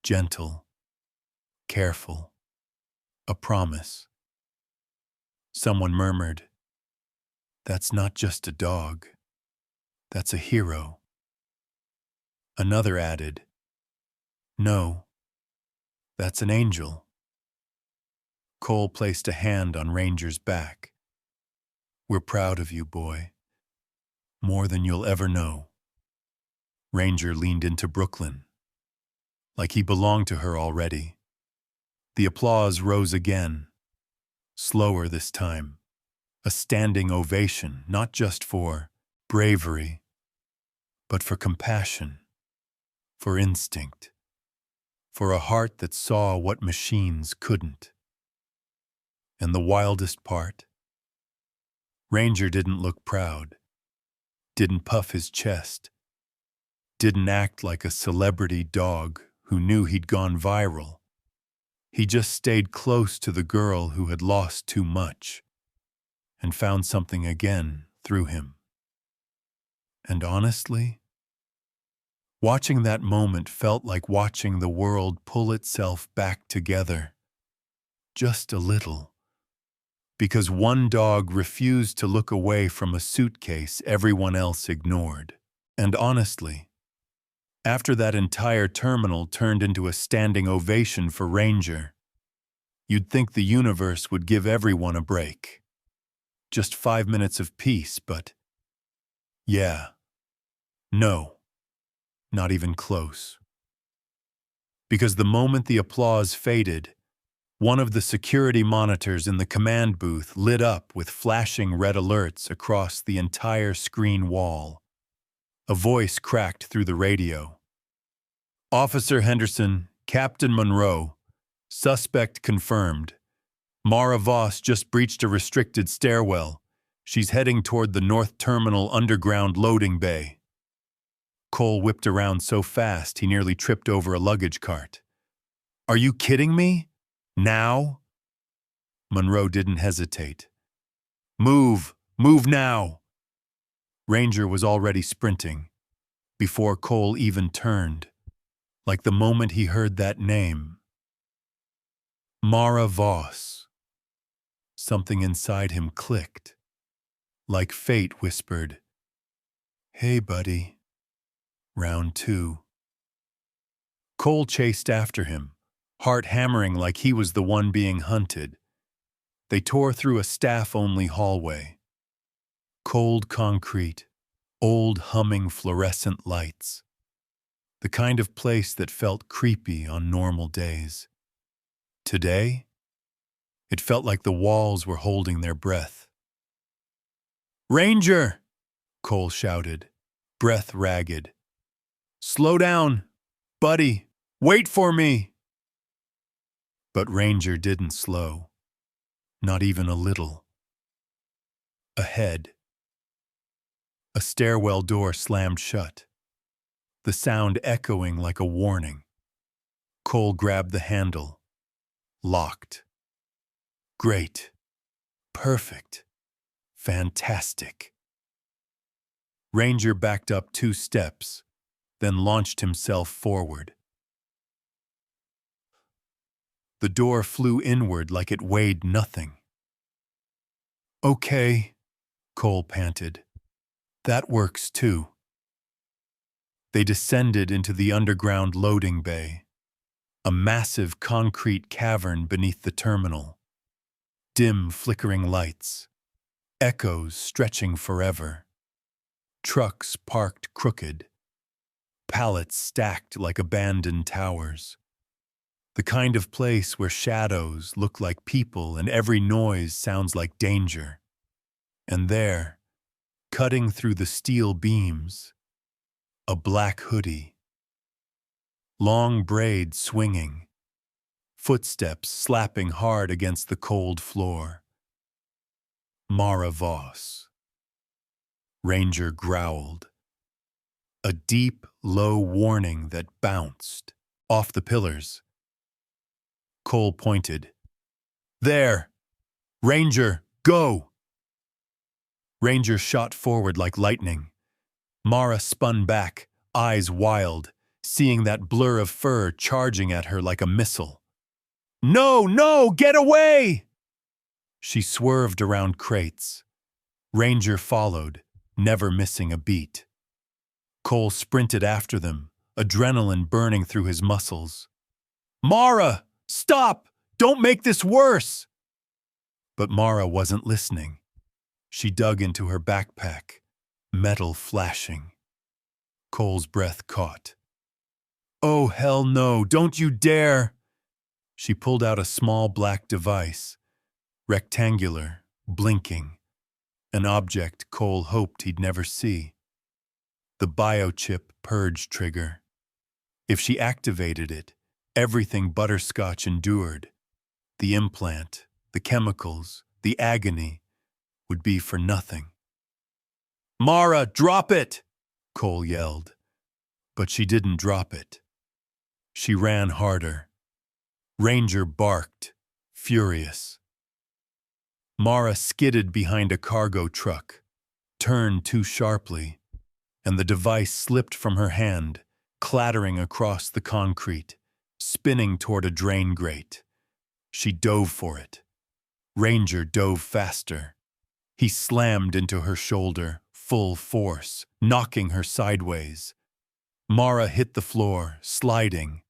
gentle, careful, a promise. Someone murmured, "That's not just a dog, that's a hero." Another added, "No, that's an angel." Cole placed a hand on Ranger's back. "We're proud of you, boy. More than you'll ever know." Ranger leaned into Brooklyn, like he belonged to her already. The applause rose again, slower this time. A standing ovation, not just for bravery, but for compassion, for instinct, for a heart that saw what machines couldn't. And the wildest part? Ranger didn't look proud, didn't puff his chest, didn't act like a celebrity dog who knew he'd gone viral. He just stayed close to the girl who had lost too much and found something again through him. And honestly, watching that moment felt like watching the world pull itself back together, just a little, because one dog refused to look away from a suitcase everyone else ignored. And honestly, after that entire terminal turned into a standing ovation for Ranger, you'd think the universe would give everyone a break. Just 5 minutes of peace, but yeah, no, not even close. Because the moment the applause faded, one of the security monitors in the command booth lit up with flashing red alerts across the entire screen wall. A voice cracked through the radio. "Officer Henderson, Captain Monroe, suspect confirmed. Mara Voss just breached a restricted stairwell. She's heading toward the North Terminal underground loading bay. Cole whipped around so fast he nearly tripped over a luggage cart. Are you kidding me? Now? Monroe didn't hesitate. Move! Move now! Ranger was already sprinting, before Cole even turned, like the moment he heard that name. Mara Voss. Something inside him clicked, like fate whispered, "Hey, buddy." Round 2. Cole chased after him, heart hammering like he was the one being hunted. They tore through a staff-only hallway. Cold concrete, old humming fluorescent lights. The kind of place that felt creepy on normal days. Today, it felt like the walls were holding their breath. "Ranger!" Cole shouted, breath ragged. "Slow down, buddy! Wait for me!" But Ranger didn't slow. Not even a little. Ahead, a stairwell door slammed shut, the sound echoing like a warning. Cole grabbed the handle. Locked. Great. Perfect. Fantastic. Ranger backed up 2 steps, then launched himself forward. The door flew inward like it weighed nothing. "Okay," Cole panted. "That works too." They descended into the underground loading bay, a massive concrete cavern beneath the terminal. Dim, flickering lights, echoes stretching forever. Trucks parked crooked, pallets stacked like abandoned towers. The kind of place where shadows look like people and every noise sounds like danger. And there, cutting through the steel beams, a black hoodie. Long braids swinging, footsteps slapping hard against the cold floor. Mara Voss. Ranger growled. A deep, low warning that bounced off the pillars. Cole pointed. "There! Ranger, go!" Ranger shot forward like lightning. Mara spun back, eyes wild, seeing that blur of fur charging at her like a missile. "No, no, get away!" She swerved around crates. Ranger followed, never missing a beat. Cole sprinted after them, adrenaline burning through his muscles. "Mara, stop! Don't make this worse!" But Mara wasn't listening. She dug into her backpack, metal flashing. Cole's breath caught. "Oh, hell no, don't you dare!" She pulled out a small black device, rectangular, blinking, an object Cole hoped he'd never see. The biochip purge trigger. If she activated it, everything Butterscotch endured, the implant, the chemicals, the agony, would be for nothing. "Mara, drop it!" Cole yelled. But she didn't drop it. She ran harder. Ranger barked, furious. Mara skidded behind a cargo truck, turned too sharply, and the device slipped from her hand, clattering across the concrete, spinning toward a drain grate. She dove for it. Ranger dove faster. He slammed into her shoulder, full force, knocking her sideways. Mara hit the floor, sliding.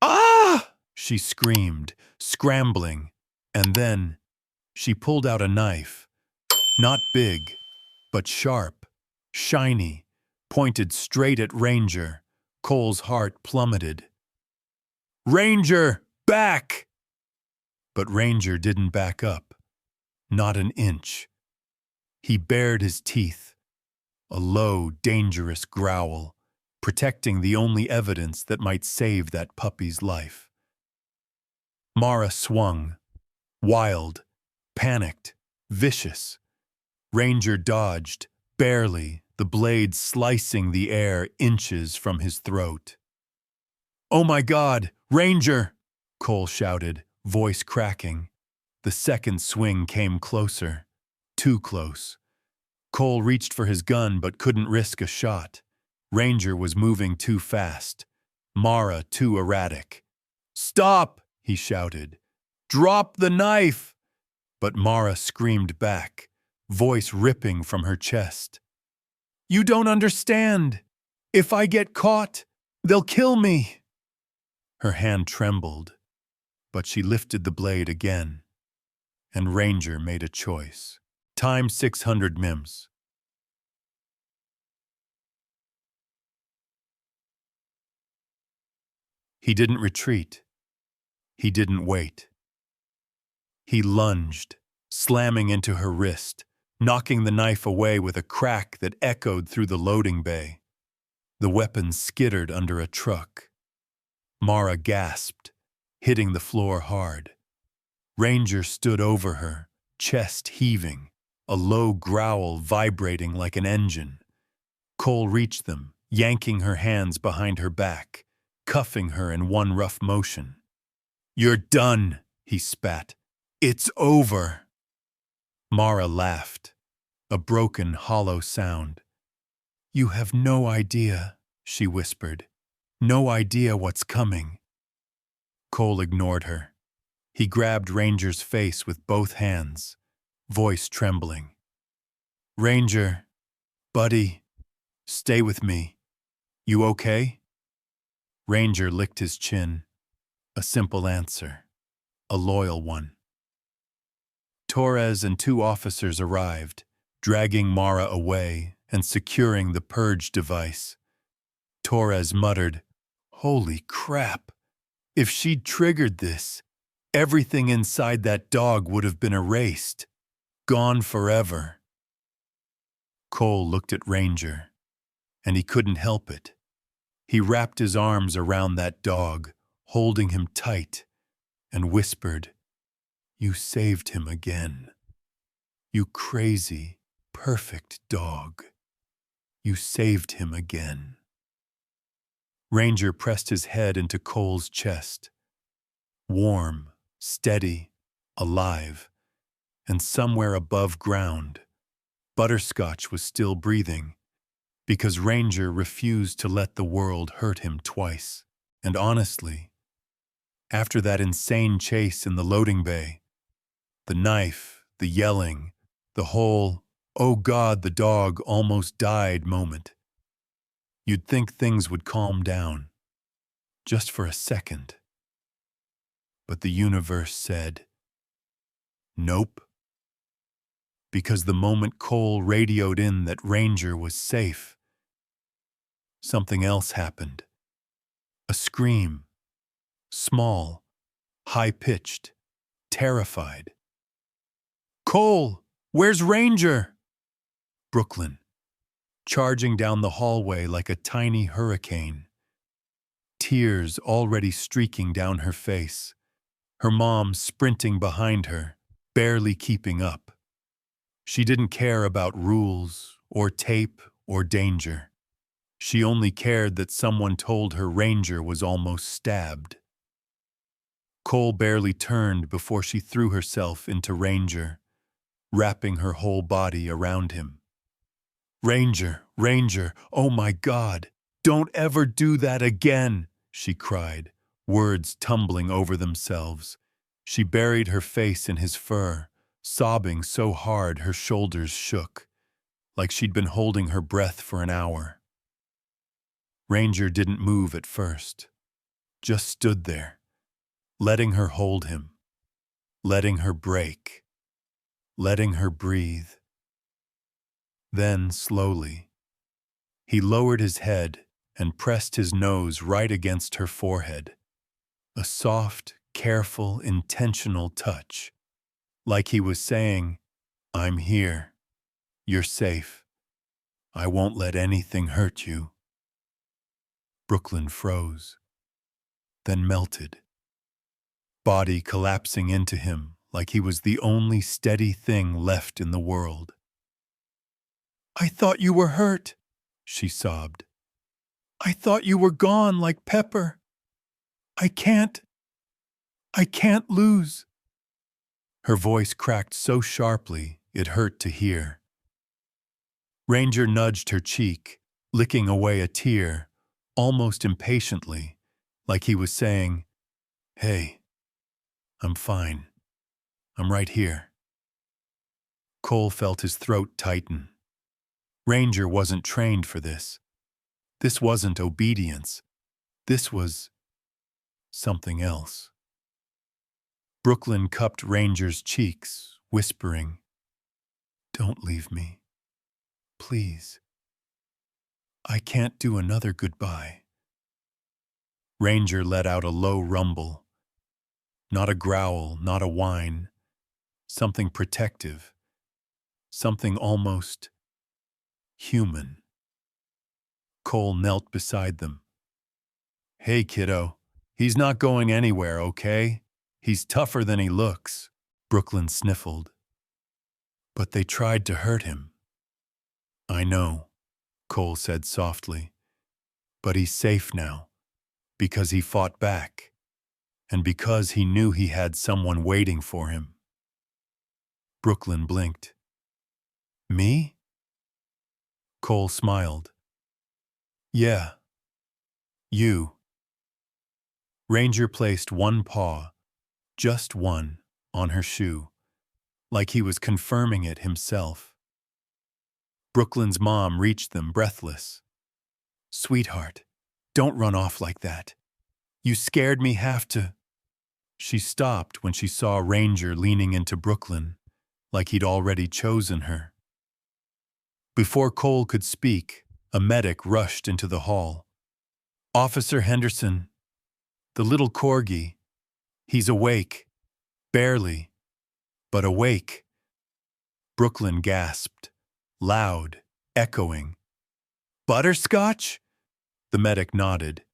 "Ah!" she screamed, scrambling, and then she pulled out a knife. Not big, but sharp, shiny, pointed straight at Ranger. Cole's heart plummeted. "Ranger, back!" But Ranger didn't back up. Not an inch. He bared his teeth, a low, dangerous growl, protecting the only evidence that might save that puppy's life. Mara swung, wild, panicked, vicious. Ranger dodged, barely, the blade slicing the air inches from his throat. "Oh my God, Ranger!" Cole shouted, voice cracking. The second swing came closer. Too close. Cole reached for his gun but couldn't risk a shot. Ranger was moving too fast. Mara too erratic. "Stop!" he shouted. "Drop the knife!" But Mara screamed back, voice ripping from her chest. "You don't understand. If I get caught, they'll kill me." Her hand trembled, but she lifted the blade again, and Ranger made a choice. Time 600 mims. He didn't retreat. He didn't wait. He lunged, slamming into her wrist, knocking the knife away with a crack that echoed through the loading bay. The weapon skittered under a truck. Mara gasped, hitting the floor hard. Ranger stood over her, chest heaving, a low growl vibrating like an engine. Cole reached them, yanking her hands behind her back, cuffing her in one rough motion. "You're done," he spat. "It's over." Mara laughed, a broken, hollow sound. "You have no idea," she whispered. "No idea what's coming." Cole ignored her. He grabbed Ranger's face with both hands, voice trembling. "Ranger, buddy, stay with me. You okay?" Ranger licked his chin. A simple answer. A loyal one. Torres and 2 officers arrived, dragging Mara away and securing the purge device. Torres muttered, "Holy crap! If she'd triggered this, everything inside that dog would have been erased, gone forever." Cole looked at Ranger, and he couldn't help it. He wrapped his arms around that dog, holding him tight, and whispered, "You saved him again. You crazy, perfect dog. You saved him again." Ranger pressed his head into Cole's chest. Warm, steady, alive, and somewhere above ground, Butterscotch was still breathing, because Ranger refused to let the world hurt him twice. And honestly, after that insane chase in the loading bay, the knife, the yelling, the whole, "Oh God, the dog almost died" moment, you'd think things would calm down, just for a second. But the universe said, nope. Because the moment Cole radioed in that Ranger was safe, something else happened. A scream. Small, high-pitched, terrified. "Cole, where's Ranger?" Brooklyn, charging down the hallway like a tiny hurricane. Tears already streaking down her face. Her mom sprinting behind her, barely keeping up. She didn't care about rules, or tape, or danger. She only cared that someone told her Ranger was almost stabbed. Cole barely turned before she threw herself into Ranger, wrapping her whole body around him. "Ranger, Ranger, oh my God, don't ever do that again," she cried, words tumbling over themselves. She buried her face in his fur, sobbing so hard her shoulders shook, like she'd been holding her breath for an hour. Ranger didn't move at first, just stood there, letting her hold him, letting her break, letting her breathe. Then, slowly, he lowered his head and pressed his nose right against her forehead. A soft, careful, intentional touch, like he was saying, "I'm here. You're safe. I won't let anything hurt you." Brooklyn froze, then melted, body collapsing into him like he was the only steady thing left in the world. I thought you were hurt, she sobbed. I thought you were gone like Pepper. I can't lose. Her voice cracked so sharply it hurt to hear. Ranger nudged her cheek, licking away a tear, almost impatiently, like he was saying, "Hey, I'm fine. I'm right here." Cole felt his throat tighten. Ranger wasn't trained for this. This wasn't obedience. This was something else. Brooklyn cupped Ranger's cheeks, whispering, "Don't leave me. Please. I can't do another goodbye." Ranger let out a low rumble. Not a growl, not a whine. Something protective. Something almost human. Cole knelt beside them. "Hey, kiddo. He's not going anywhere, okay? He's tougher than he looks." Brooklyn sniffled. "But they tried to hurt him." "I know," Cole said softly. "But he's safe now, because he fought back, and because he knew he had someone waiting for him." Brooklyn blinked. "Me?" Cole smiled. "Yeah, you." Ranger placed one paw, just one, on her shoe, like he was confirming it himself. Brooklyn's mom reached them breathless. "Sweetheart, don't run off like that. You scared me half to—" She stopped when she saw Ranger leaning into Brooklyn, like he'd already chosen her. Before Cole could speak, a medic rushed into the hall. "Officer Henderson, the little corgi, he's awake. Barely, but awake." Brooklyn gasped, loud, echoing. "Butterscotch?" The medic nodded.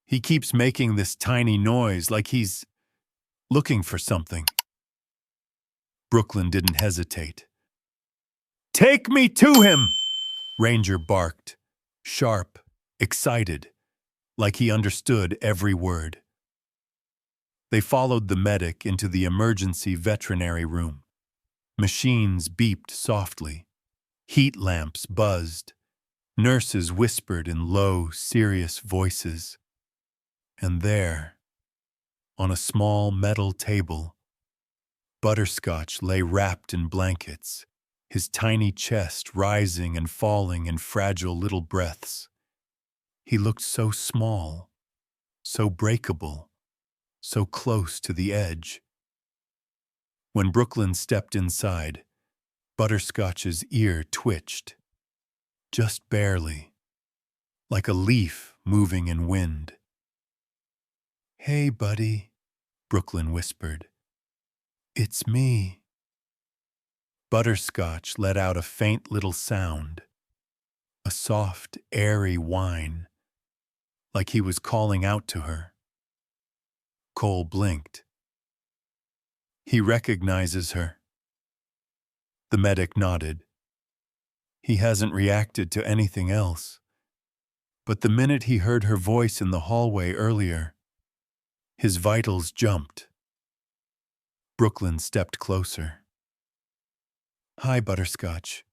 "He keeps making this tiny noise like he's looking for something." Brooklyn didn't hesitate. "Take me to him!" Ranger barked, sharp, excited, like he understood every word. They followed the medic into the emergency veterinary room. Machines beeped softly. Heat lamps buzzed. Nurses whispered in low, serious voices. And there, on a small metal table, Butterscotch lay wrapped in blankets, his tiny chest rising and falling in fragile little breaths. He looked so small, so breakable, so close to the edge. When Brooklyn stepped inside, Butterscotch's ear twitched, just barely, like a leaf moving in wind. "Hey, buddy," Brooklyn whispered. "It's me." Butterscotch let out a faint little sound, a soft, airy whine, like he was calling out to her. Cole blinked. "He recognizes her." The medic nodded. "He hasn't reacted to anything else. But the minute he heard her voice in the hallway earlier, his vitals jumped." Brooklyn stepped closer. "Hi, Butterscotch.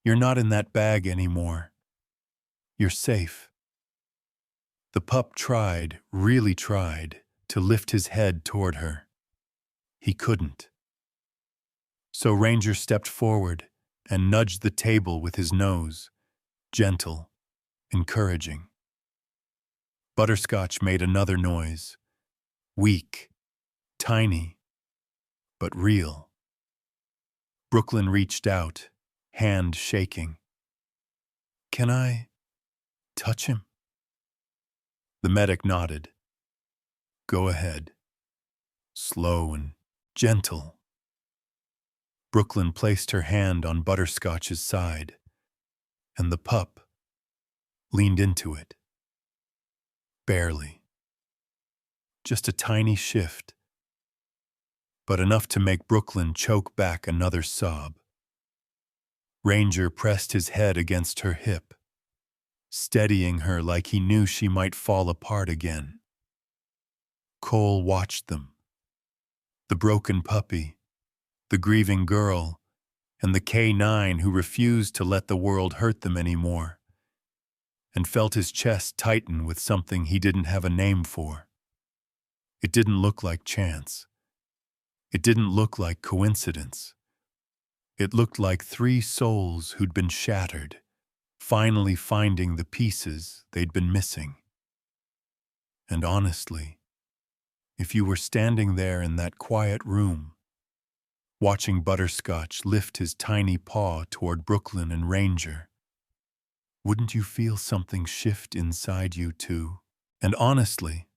You're not in that bag anymore. You're safe." The pup tried, really tried, to lift his head toward her. He couldn't. So Ranger stepped forward and nudged the table with his nose, gentle, encouraging. Butterscotch made another noise, weak, tiny, but real. Brooklyn reached out, hand shaking. "Can I touch him?" The medic nodded. "Go ahead. Slow and gentle." Brooklyn placed her hand on Butterscotch's side, and the pup leaned into it. Barely. Just a tiny shift, but enough to make Brooklyn choke back another sob. Ranger pressed his head against her hip, steadying her like he knew she might fall apart again. Cole watched them. The broken puppy, the grieving girl, and the K9 who refused to let the world hurt them anymore, and felt his chest tighten with something he didn't have a name for. It didn't look like chance. It didn't look like coincidence. It looked like three souls who'd been shattered, finally finding the pieces they'd been missing. And honestly, if you were standing there in that quiet room, watching Butterscotch lift his tiny paw toward Brooklyn and Ranger, wouldn't you feel something shift inside you too? And honestly,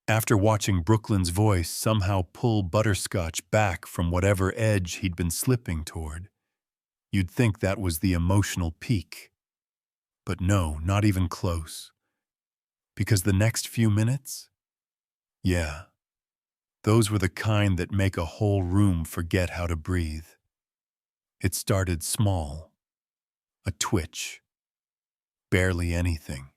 after watching Brooklyn's voice somehow pull Butterscotch back from whatever edge he'd been slipping toward, you'd think that was the emotional peak. But no, not even close. Because the next few minutes? Yeah, those were the kind that make a whole room forget how to breathe. It started small, a twitch, barely anything.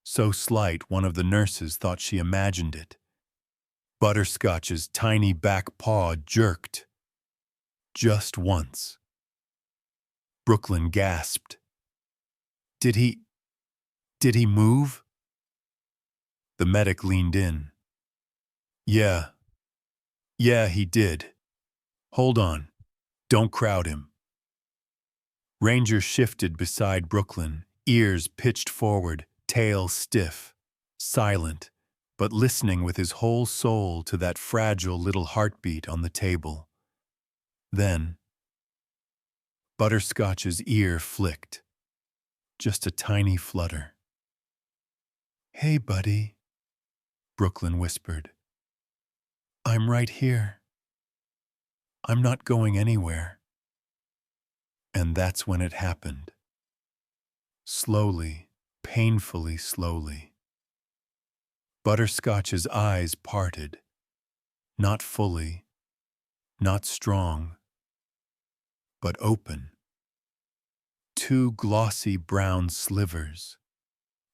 So slight, one of the nurses thought she imagined it. Butterscotch's tiny back paw jerked. Just once. Brooklyn gasped. Did he move? The medic leaned in. Yeah, he did. Hold on. Don't crowd him. Ranger shifted beside Brooklyn, ears pitched forward, tail stiff, silent, but listening with his whole soul to that fragile little heartbeat on the table. Then, Butterscotch's ear flicked. Just a tiny flutter. Hey, buddy, Brooklyn whispered. I'm right here. I'm not going anywhere. And that's when it happened. Slowly, painfully slowly. Butterscotch's eyes parted. Not fully, not strong, but open. Two glossy brown slivers,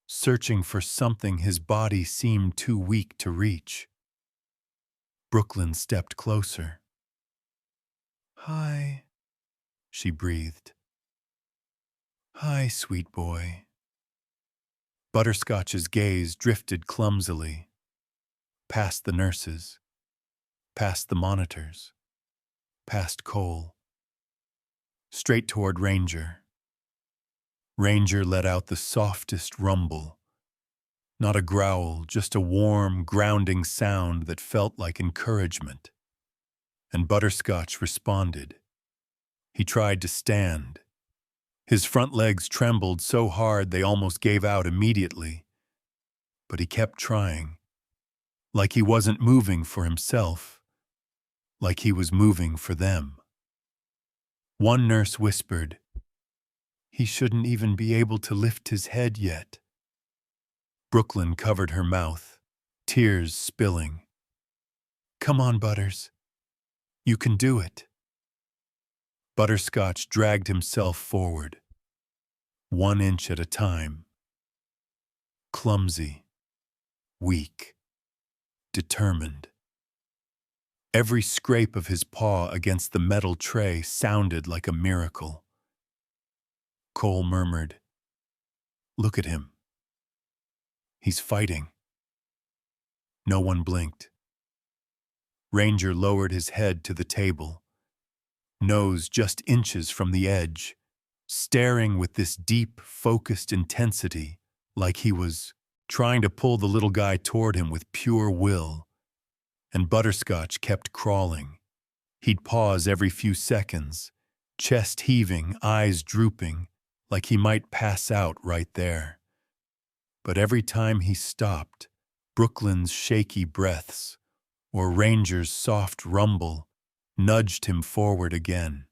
searching for something his body seemed too weak to reach. Brooklyn stepped closer. Hi, she breathed. Hi, sweet boy. Butterscotch's gaze drifted clumsily, past the nurses, past the monitors, past Cole, straight toward Ranger. Ranger let out the softest rumble. Not a growl, just a warm, grounding sound that felt like encouragement. And Butterscotch responded. He tried to stand. His front legs trembled so hard they almost gave out immediately. But he kept trying. Like he wasn't moving for himself. Like he was moving for them. One nurse whispered, "He shouldn't even be able to lift his head yet." Brooklyn covered her mouth, tears spilling. "Come on, Butters. You can do it." Butterscotch dragged himself forward, 1 inch at a time. Clumsy, weak, determined. Every scrape of his paw against the metal tray sounded like a miracle. Cole murmured, "Look at him. He's fighting." No one blinked. Ranger lowered his head to the table, nose just inches from the edge, staring with this deep, focused intensity, like he was trying to pull the little guy toward him with pure will. And Butterscotch kept crawling. He'd pause every few seconds, chest heaving, eyes drooping, like he might pass out right there. But every time he stopped, Brooklyn's shaky breaths, or Ranger's soft rumble, nudged him forward again.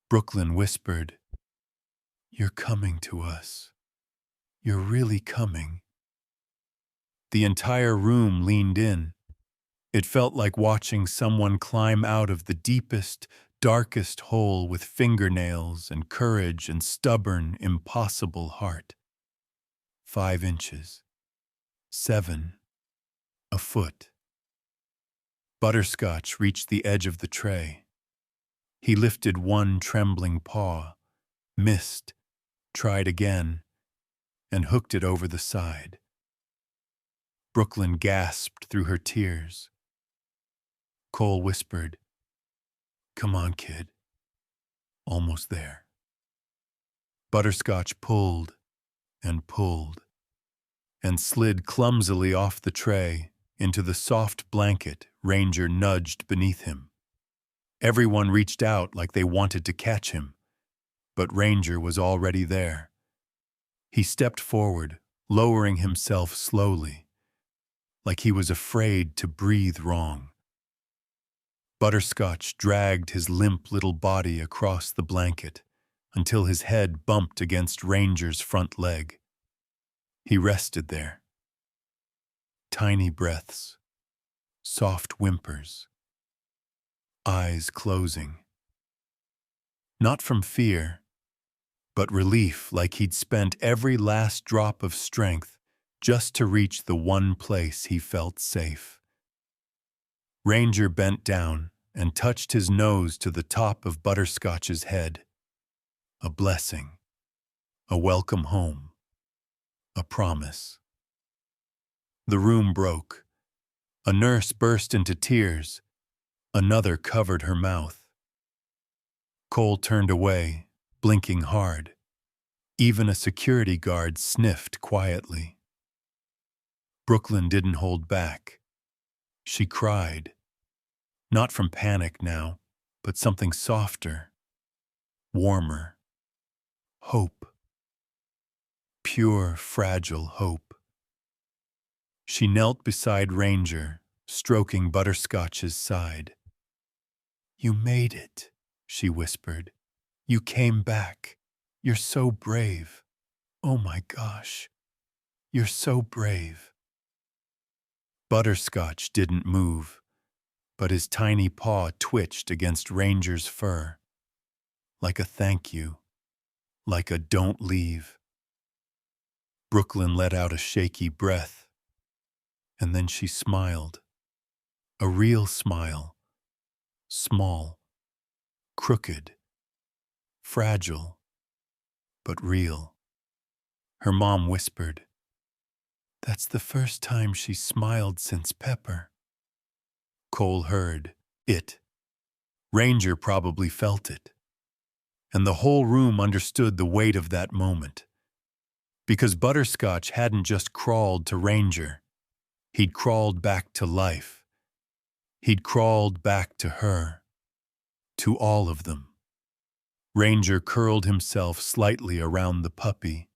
Brooklyn whispered, "You're coming to us. You're really coming." The entire room leaned in. It felt like watching someone climb out of the deepest, darkest hole with fingernails and courage and stubborn, impossible heart. 5 inches. 7. A foot. Butterscotch reached the edge of the tray. He lifted one trembling paw, missed, tried again, and hooked it over the side. Brooklyn gasped through her tears. Cole whispered, "Come on, kid. Almost there." Butterscotch pulled and pulled and slid clumsily off the tray into the soft blanket Ranger nudged beneath him. Everyone reached out like they wanted to catch him, but Ranger was already there. He stepped forward, lowering himself slowly, like he was afraid to breathe wrong. Butterscotch dragged his limp little body across the blanket until his head bumped against Ranger's front leg. He rested there. Tiny breaths, soft whimpers, eyes closing. Not from fear, but relief, like he'd spent every last drop of strength just to reach the one place he felt safe. Ranger bent down and touched his nose to the top of Butterscotch's head. A blessing, a welcome home, a promise. The room broke. A nurse burst into tears. Another covered her mouth. Cole turned away, blinking hard. Even a security guard sniffed quietly. Brooklyn didn't hold back. She cried. Not from panic now, but something softer, warmer. Hope. Pure, fragile hope. She knelt beside Ranger, stroking Butterscotch's side. "You made it," she whispered. "You came back. You're so brave. Oh my gosh. You're so brave." Butterscotch didn't move, but his tiny paw twitched against Ranger's fur. Like a thank you. Like a don't leave. Brooklyn let out a shaky breath. And then she smiled. A real smile. Small. Crooked. Fragile. But real. Her mom whispered, "That's the first time she smiled since Pepper." Cole heard it. Ranger probably felt it. And the whole room understood the weight of that moment. Because Butterscotch hadn't just crawled to Ranger. He'd crawled back to life. He'd crawled back to her. To all of them. Ranger curled himself slightly around the puppy,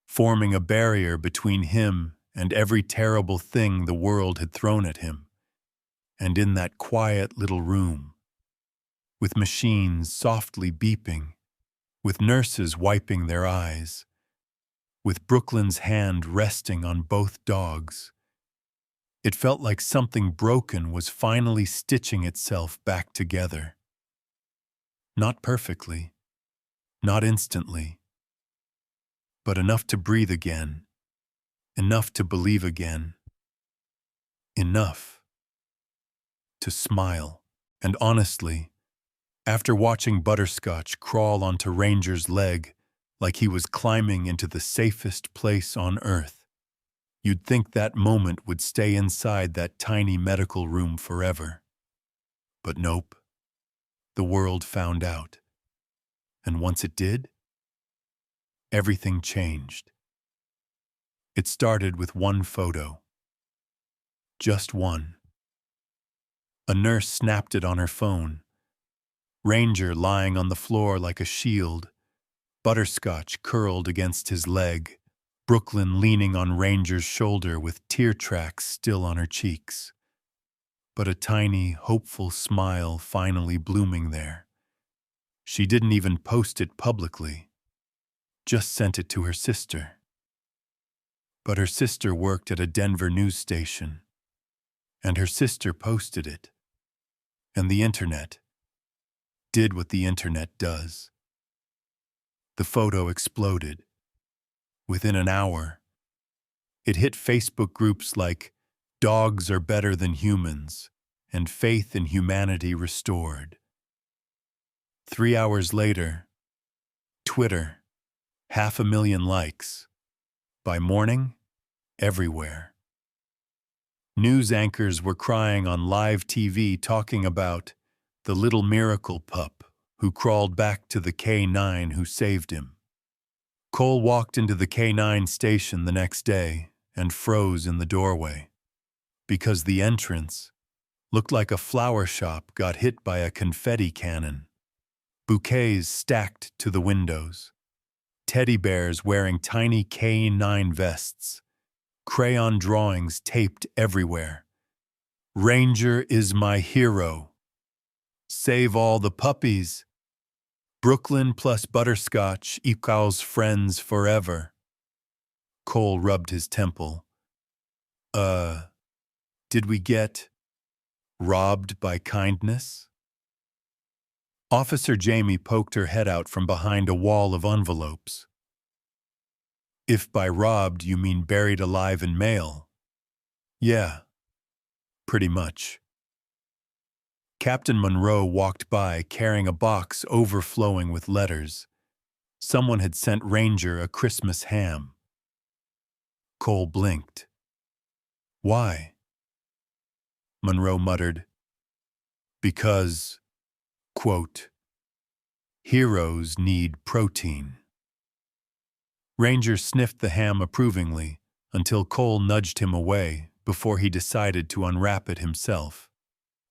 forming a barrier between him and every terrible thing the world had thrown at him. And in that quiet little room, with machines softly beeping, with nurses wiping their eyes, with Brooklyn's hand resting on both dogs, it felt like something broken was finally stitching itself back together. Not perfectly, not instantly, but enough to breathe again, enough to believe again, enough to smile. And honestly, after watching Butterscotch crawl onto Ranger's leg like he was climbing into the safest place on earth, you'd think that moment would stay inside that tiny medical room forever. But nope. The world found out. And once it did, everything changed. It started with one photo. Just one. A nurse snapped it on her phone. Ranger lying on the floor like a shield, Butterscotch curled against his leg, Brooklyn leaning on Ranger's shoulder with tear tracks still on her cheeks. But a tiny, hopeful smile finally blooming there. She didn't even post it publicly, just sent it to her sister. But her sister worked at a Denver news station, and her sister posted it. And the internet, did what the internet does. The photo exploded. Within an hour, it hit Facebook groups like "Dogs are better than humans" and "Faith in humanity restored." 3 hours later, Twitter, 500,000 likes. By morning, everywhere. News anchors were crying on live TV talking about the little miracle pup who crawled back to the K9 who saved him. Cole walked into the K9 station the next day and froze in the doorway because the entrance looked like a flower shop got hit by a confetti cannon. Bouquets stacked to the windows. Teddy bears wearing tiny K9 vests. Crayon drawings taped everywhere. "Ranger is my hero. Save all the puppies. Brooklyn plus butterscotch equals friends forever." Cole rubbed his temple. Did we get robbed by kindness? Officer Jamie poked her head out from behind a wall of envelopes. "If by robbed you mean buried alive in mail, yeah, pretty much." Captain Monroe walked by carrying a box overflowing with letters. Someone had sent Ranger a Christmas ham. Cole blinked. "Why?" Monroe muttered, "Because, quote, heroes need protein." Ranger sniffed the ham approvingly until Cole nudged him away before he decided to unwrap it himself.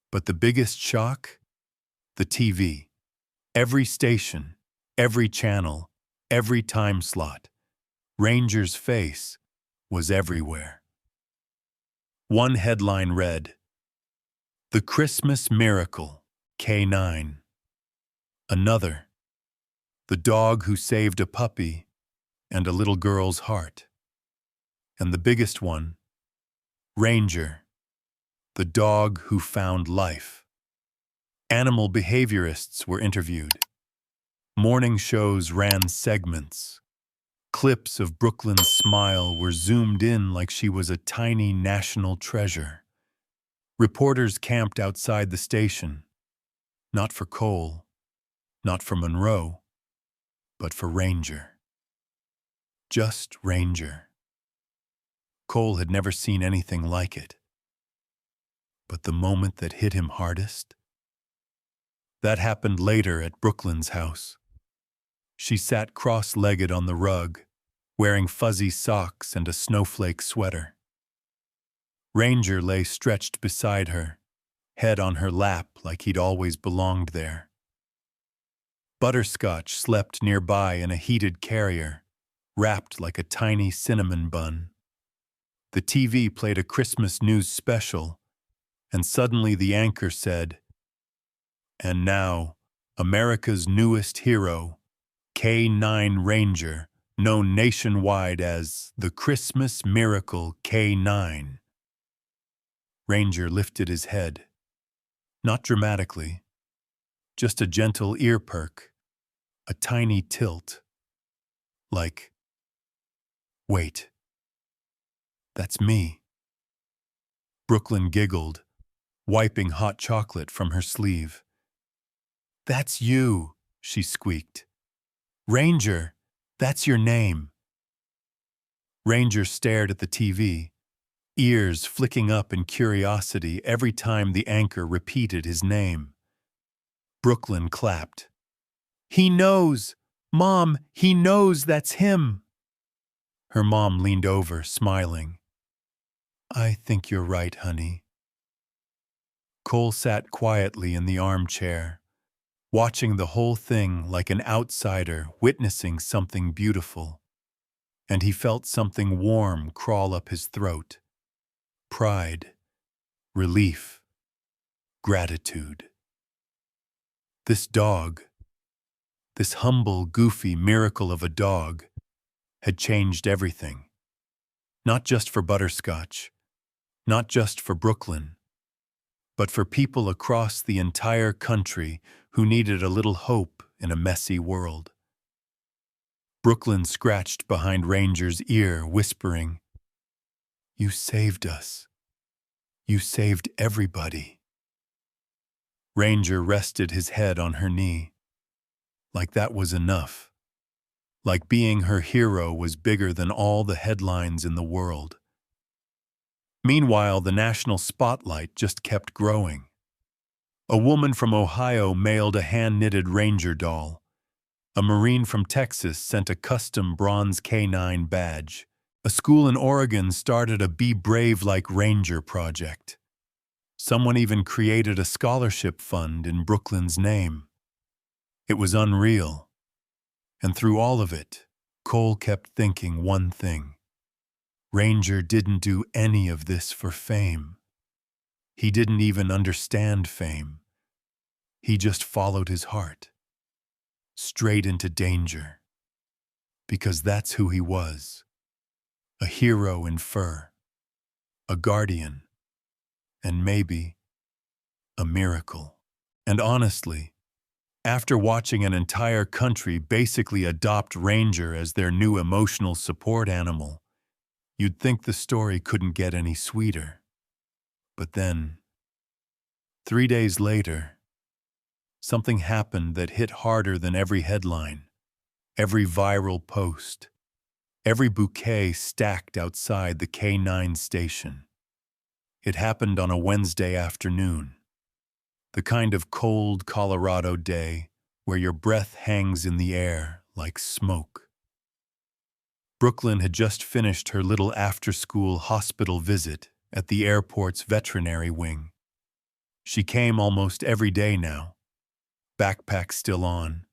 But the biggest shock? The TV. Every station, every channel, every time slot. Ranger's face was everywhere. One headline read, "The Christmas Miracle, K9." Another, "The Dog Who Saved a Puppy and a Little Girl's Heart." And the biggest one, "Ranger, the Dog Who Found Life." Animal behaviorists were interviewed. Morning shows ran segments. Clips of Brooklyn's smile were zoomed in like she was a tiny national treasure. Reporters camped outside the station, not for Cole, not for Monroe, but for Ranger. Just Ranger. Cole had never seen anything like it. But the moment that hit him hardest? That happened later at Brooklyn's house. She sat cross-legged on the rug, wearing fuzzy socks and a snowflake sweater. Ranger lay stretched beside her, head on her lap like he'd always belonged there. Butterscotch slept nearby in a heated carrier, wrapped like a tiny cinnamon bun. The TV played a Christmas news special, and suddenly the anchor said, "And now, America's newest hero, K9 Ranger, known nationwide as the Christmas Miracle K9. Ranger lifted his head. Not dramatically, just a gentle ear perk, a tiny tilt. Like, wait, that's me. Brooklyn giggled, wiping hot chocolate from her sleeve. "That's you," she squeaked. "Ranger, that's your name." Ranger stared at the TV, ears flicking up in curiosity every time the anchor repeated his name. Brooklyn clapped. "He knows! Mom, he knows that's him!" Her mom leaned over, smiling. "I think you're right, honey." Cole sat quietly in the armchair, watching the whole thing like an outsider witnessing something beautiful. And he felt something warm crawl up his throat. Pride, relief, gratitude. This dog, this humble, goofy miracle of a dog, had changed everything. Not just for Butterscotch, not just for Brooklyn, but for people across the entire country who needed a little hope in a messy world. Brooklyn scratched behind Ranger's ear, whispering, "You saved us. You saved everybody." Ranger rested his head on her knee, like that was enough, like being her hero was bigger than all the headlines in the world. Meanwhile, the national spotlight just kept growing. A woman from Ohio mailed a hand-knitted Ranger doll. A Marine from Texas sent a custom bronze K9 badge. A school in Oregon started a Be Brave Like Ranger project. Someone even created a scholarship fund in Brooklyn's name. It was unreal. And through all of it, Cole kept thinking one thing. Ranger didn't do any of this for fame. He didn't even understand fame. He just followed his heart, straight into danger. Because that's who he was. A hero in fur, a guardian, and maybe a miracle. And honestly, after watching an entire country basically adopt Ranger as their new emotional support animal, you'd think the story couldn't get any sweeter. But then, 3 days later, something happened that hit harder than every headline, every viral post, every bouquet stacked outside the K9 station. It happened on a Wednesday afternoon, the kind of cold Colorado day where your breath hangs in the air like smoke. Brooklyn had just finished her little after-school hospital visit at the airport's veterinary wing. She came almost every day now, backpack still on,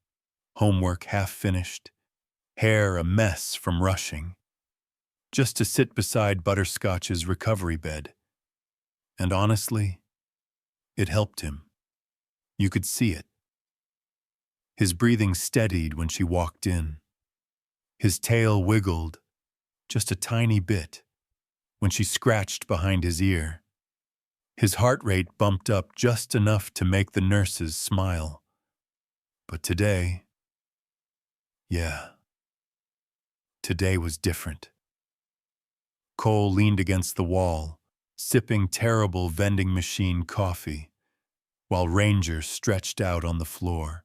homework half finished, hair a mess from rushing, just to sit beside Butterscotch's recovery bed. And honestly, it helped him. You could see it. His breathing steadied when she walked in. His tail wiggled, just a tiny bit, when she scratched behind his ear. His heart rate bumped up just enough to make the nurses smile. But today, today was different. Cole leaned against the wall, sipping terrible vending machine coffee, while Ranger stretched out on the floor,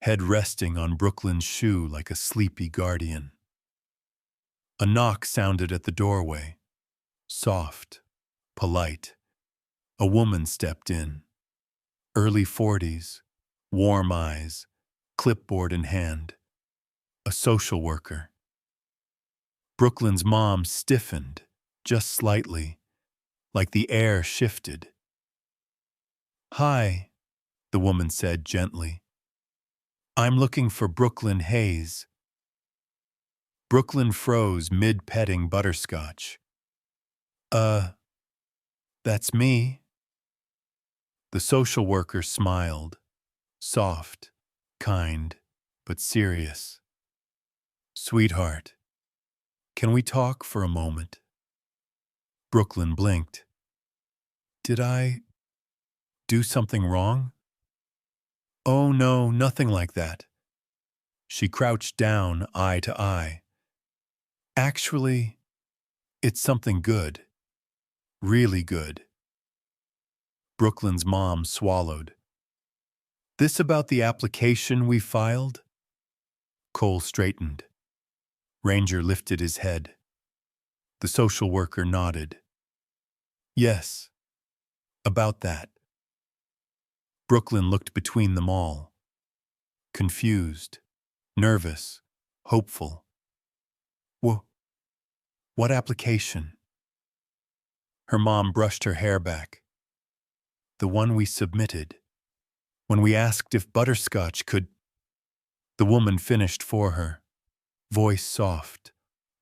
head resting on Brooklyn's shoe like a sleepy guardian. A knock sounded at the doorway, soft, polite. A woman stepped in, early 40s, warm eyes, clipboard in hand. A social worker. Brooklyn's mom stiffened, just slightly, like the air shifted. "Hi," the woman said gently. "I'm looking for Brooklyn Hayes." Brooklyn froze mid-petting Butterscotch. That's me." The social worker smiled, soft, kind, but serious. "Sweetheart, can we talk for a moment?" Brooklyn blinked. "Did I do something wrong?" "Oh no, nothing like that." She crouched down, eye to eye. "Actually, it's something good. Really good." Brooklyn's mom swallowed. "This about the application we filed?" Cole straightened. Ranger lifted his head. The social worker nodded. "Yes, about that." Brooklyn looked between them all. Confused, nervous, hopeful. What application?" Her mom brushed her hair back. "The one we submitted. When we asked if Butterscotch could..." The woman finished for her. Voice soft,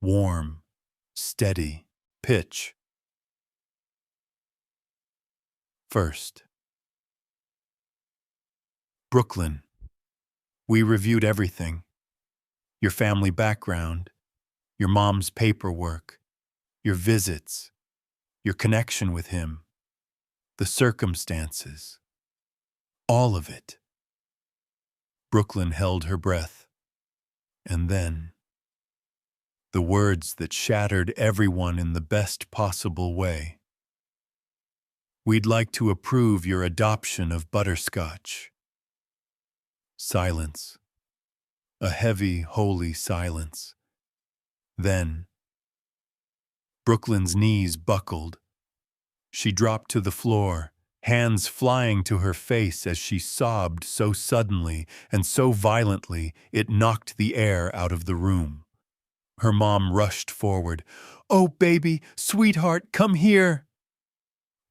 warm, steady, pitch. "First, Brooklyn, we reviewed everything. Your family background, your mom's paperwork, your visits, your connection with him, the circumstances. All of it. Brooklyn held her breath. And then, the words that shattered everyone in the best possible way. "We'd like to approve your adoption of Butterscotch." Silence. A heavy, holy silence. Then, Brooklyn's knees buckled. She dropped to the floor, hands flying to her face as she sobbed so suddenly and so violently it knocked the air out of the room. Her mom rushed forward. "Oh, baby, sweetheart, come here."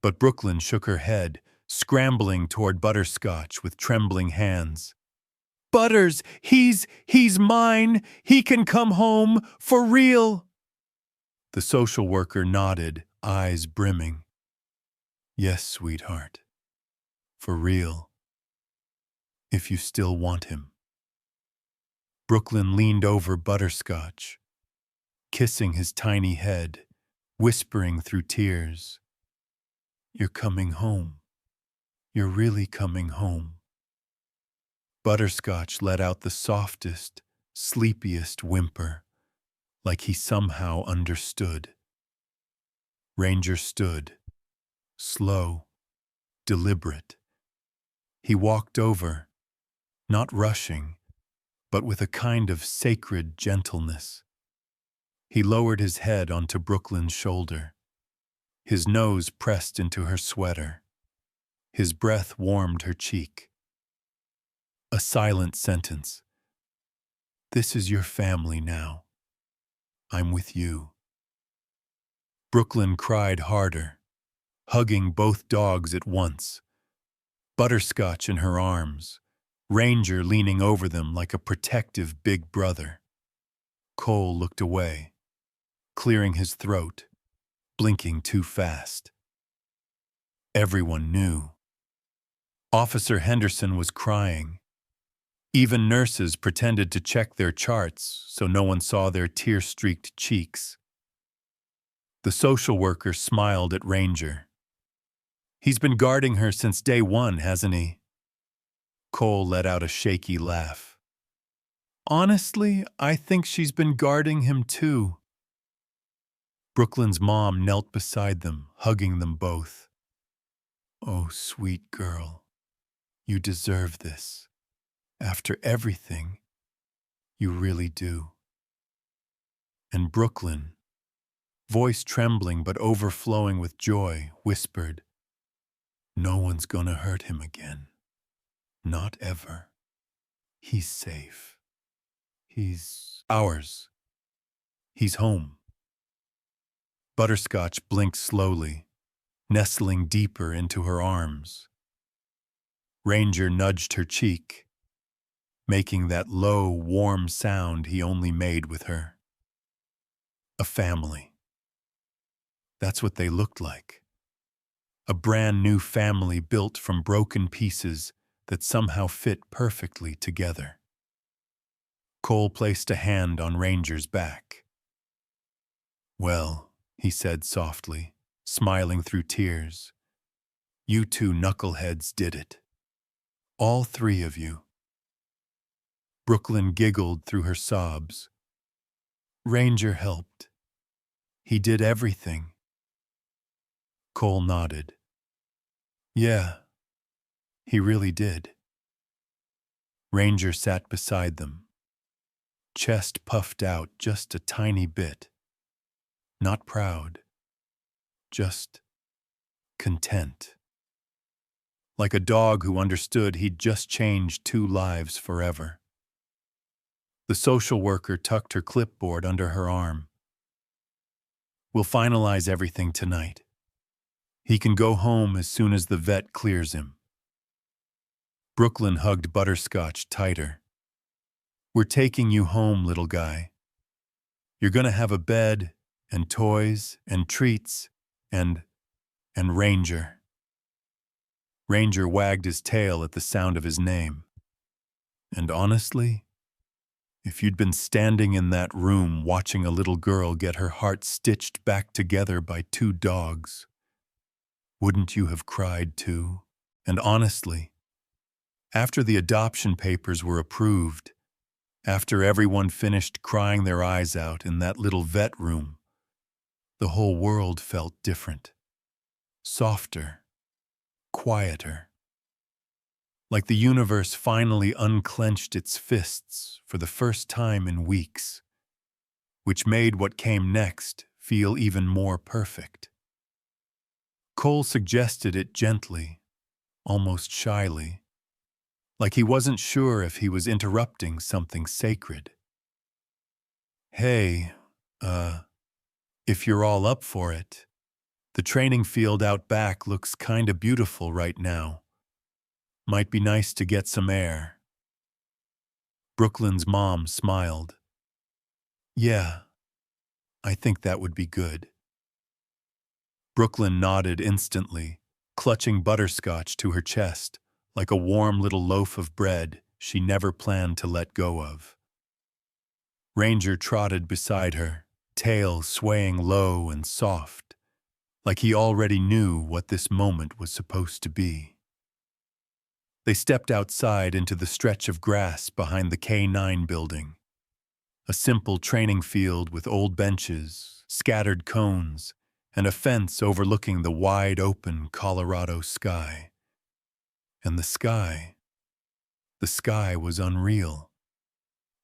But Brooklyn shook her head, scrambling toward Butterscotch with trembling hands. "Butters, he's mine. He can come home, for real." The social worker nodded, eyes brimming. "Yes, sweetheart. For real. If you still want him." Brooklyn leaned over Butterscotch, kissing his tiny head, whispering through tears, "You're coming home. You're really coming home." Butterscotch let out the softest, sleepiest whimper, like he somehow understood. Ranger stood, slow, deliberate. He walked over, not rushing, but with a kind of sacred gentleness. He lowered his head onto Brooklyn's shoulder. His nose pressed into her sweater. His breath warmed her cheek. A silent sentence. "This is your family now. I'm with you." Brooklyn cried harder, hugging both dogs at once. Butterscotch in her arms, Ranger leaning over them like a protective big brother. Cole looked away, clearing his throat, blinking too fast. Everyone knew. Officer Henderson was crying. Even nurses pretended to check their charts so no one saw their tear-streaked cheeks. The social worker smiled at Ranger. "He's been guarding her since day one, hasn't he?" Cole let out a shaky laugh. "Honestly, I think she's been guarding him too." Brooklyn's mom knelt beside them, hugging them both. "Oh, sweet girl, you deserve this. After everything, you really do." And Brooklyn, voice trembling but overflowing with joy, whispered, "No one's gonna hurt him again. Not ever. He's safe. He's ours. He's home." Butterscotch blinked slowly, nestling deeper into her arms. Ranger nudged her cheek, making that low, warm sound he only made with her. A family. That's what they looked like. A brand new family built from broken pieces that somehow fit perfectly together. Cole placed a hand on Ranger's back. "Well," he said softly, smiling through tears, "you two knuckleheads did it. All three of you." Brooklyn giggled through her sobs. "Ranger helped. He did everything." Cole nodded. "Yeah, he really did." Ranger sat beside them, chest puffed out just a tiny bit. Not proud, just content. Like a dog who understood he'd just changed two lives forever. The social worker tucked her clipboard under her arm. "We'll finalize everything tonight. He can go home as soon as the vet clears him." Brooklyn hugged Butterscotch tighter. "We're taking you home, little guy. You're gonna have a bed and toys and treats and Ranger." Ranger wagged his tail at the sound of his name. And honestly, if you'd been standing in that room watching a little girl get her heart stitched back together by two dogs, wouldn't you have cried too? And honestly, After the adoption papers were approved, after everyone finished crying their eyes out in that little vet room, the whole world felt different, softer, quieter. Like the universe finally unclenched its fists for the first time in weeks, which made what came next feel even more perfect. Cole suggested it gently, almost shyly, like he wasn't sure if he was interrupting something sacred. Hey, if you're all up for it, the training field out back looks kinda beautiful right now. Might be nice to get some air. Brooklyn's mom smiled. Yeah, I think that would be good. Brooklyn nodded instantly, clutching butterscotch to her chest, like a warm little loaf of bread she never planned to let go of. Ranger trotted beside her, tail swaying low and soft, like he already knew what this moment was supposed to be. They stepped outside into the stretch of grass behind the K9 building, a simple training field with old benches, scattered cones, and a fence overlooking the wide-open Colorado sky. And the sky was unreal.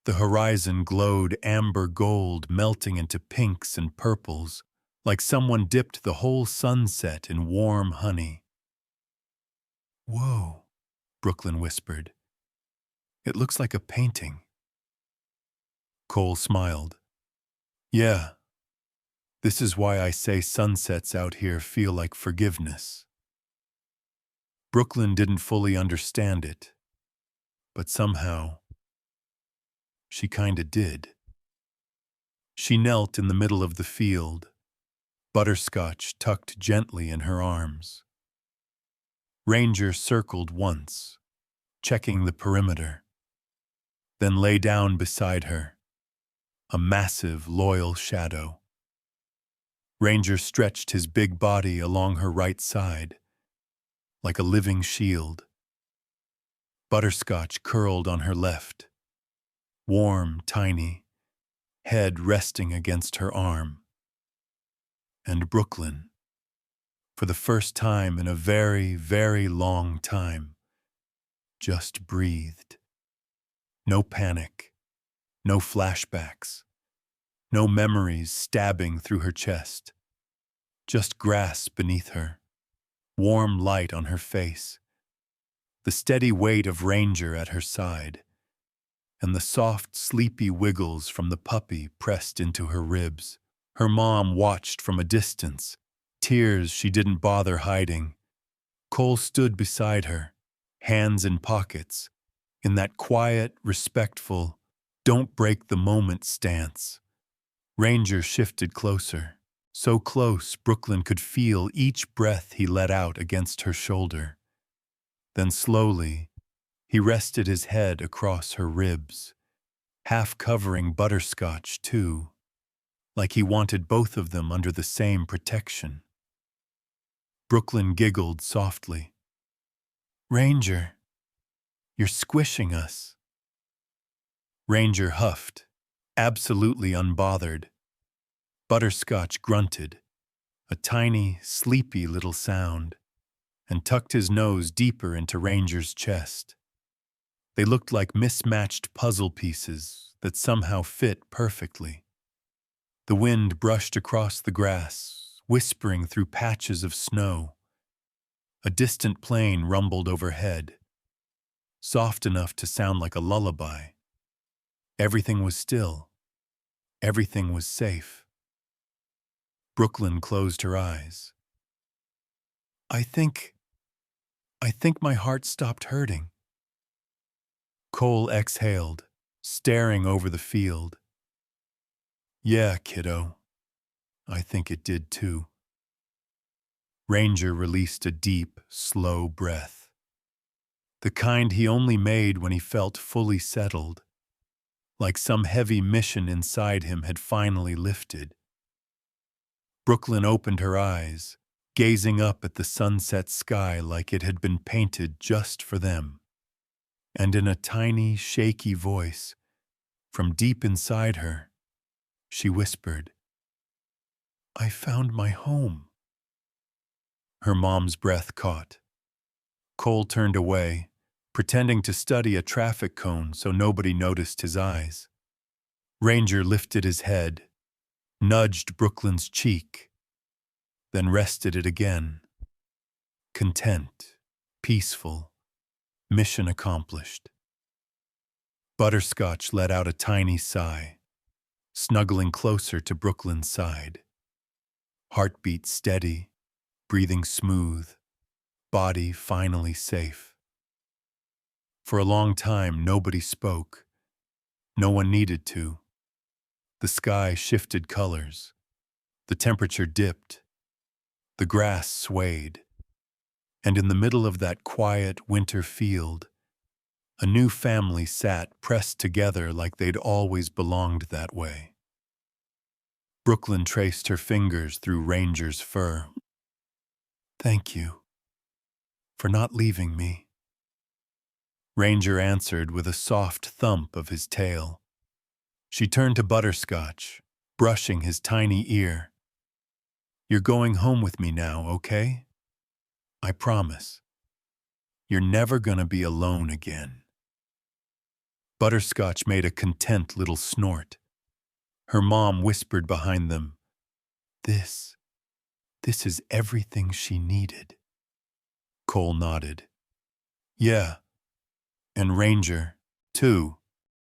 The horizon glowed amber gold, melting into pinks and purples, like someone dipped the whole sunset in warm honey. Whoa, Brooklyn whispered. It looks like a painting. Cole smiled. Yeah, this is why I say sunsets out here feel like forgiveness. Brooklyn didn't fully understand it, but somehow, she kinda did. She knelt in the middle of the field, butterscotch tucked gently in her arms. Ranger circled once, checking the perimeter, then lay down beside her, a massive, loyal shadow. Ranger stretched his big body along her right side, like a living shield. Butterscotch curled on her left, warm, tiny, head resting against her arm. And Brooklyn, for the first time in a very, very long time, just breathed. No panic, no flashbacks, no memories stabbing through her chest. Just grass beneath her, warm light on her face, the steady weight of Ranger at her side, and the soft, sleepy wiggles from the puppy pressed into her ribs. Her mom watched from a distance, tears she didn't bother hiding. Cole stood beside her, hands in pockets, in that quiet, respectful, don't break the moment stance. Ranger shifted closer, so close Brooklyn could feel each breath he let out against her shoulder. Then slowly, he rested his head across her ribs, half covering Butterscotch too, like he wanted both of them under the same protection. Brooklyn giggled softly. Ranger, you're squishing us. Ranger huffed, absolutely unbothered. Butterscotch grunted, a tiny, sleepy little sound, and tucked his nose deeper into Ranger's chest. They looked like mismatched puzzle pieces that somehow fit perfectly. The wind brushed across the grass, whispering through patches of snow. A distant plane rumbled overhead, soft enough to sound like a lullaby. Everything was still. Everything was safe. Brooklyn closed her eyes. I think my heart stopped hurting. Cole exhaled, staring over the field. Yeah, kiddo. I think it did too. Ranger released a deep, slow breath. The kind he only made when he felt fully settled, like some heavy mission inside him had finally lifted. Brooklyn opened her eyes, gazing up at the sunset sky like it had been painted just for them. And in a tiny, shaky voice, from deep inside her, she whispered, "I found my home." Her mom's breath caught. Cole turned away, pretending to study a traffic cone so nobody noticed his eyes. Ranger lifted his head, nudged Brooklyn's cheek, then rested it again. Content, peaceful, mission accomplished. Butterscotch let out a tiny sigh, snuggling closer to Brooklyn's side. Heartbeat steady, breathing smooth, body finally safe. For a long time, nobody spoke. No one needed to. The sky shifted colors. The temperature dipped. The grass swayed. And in the middle of that quiet winter field, a new family sat pressed together like they'd always belonged that way. Brooklyn traced her fingers through Ranger's fur. "Thank you for not leaving me." Ranger answered with a soft thump of his tail. She turned to Butterscotch, brushing his tiny ear. "You're going home with me now, okay? I promise. You're never gonna be alone again." Butterscotch made a content little snort. Her mom whispered behind them, This is everything she needed." Cole nodded. "Yeah, and Ranger, too."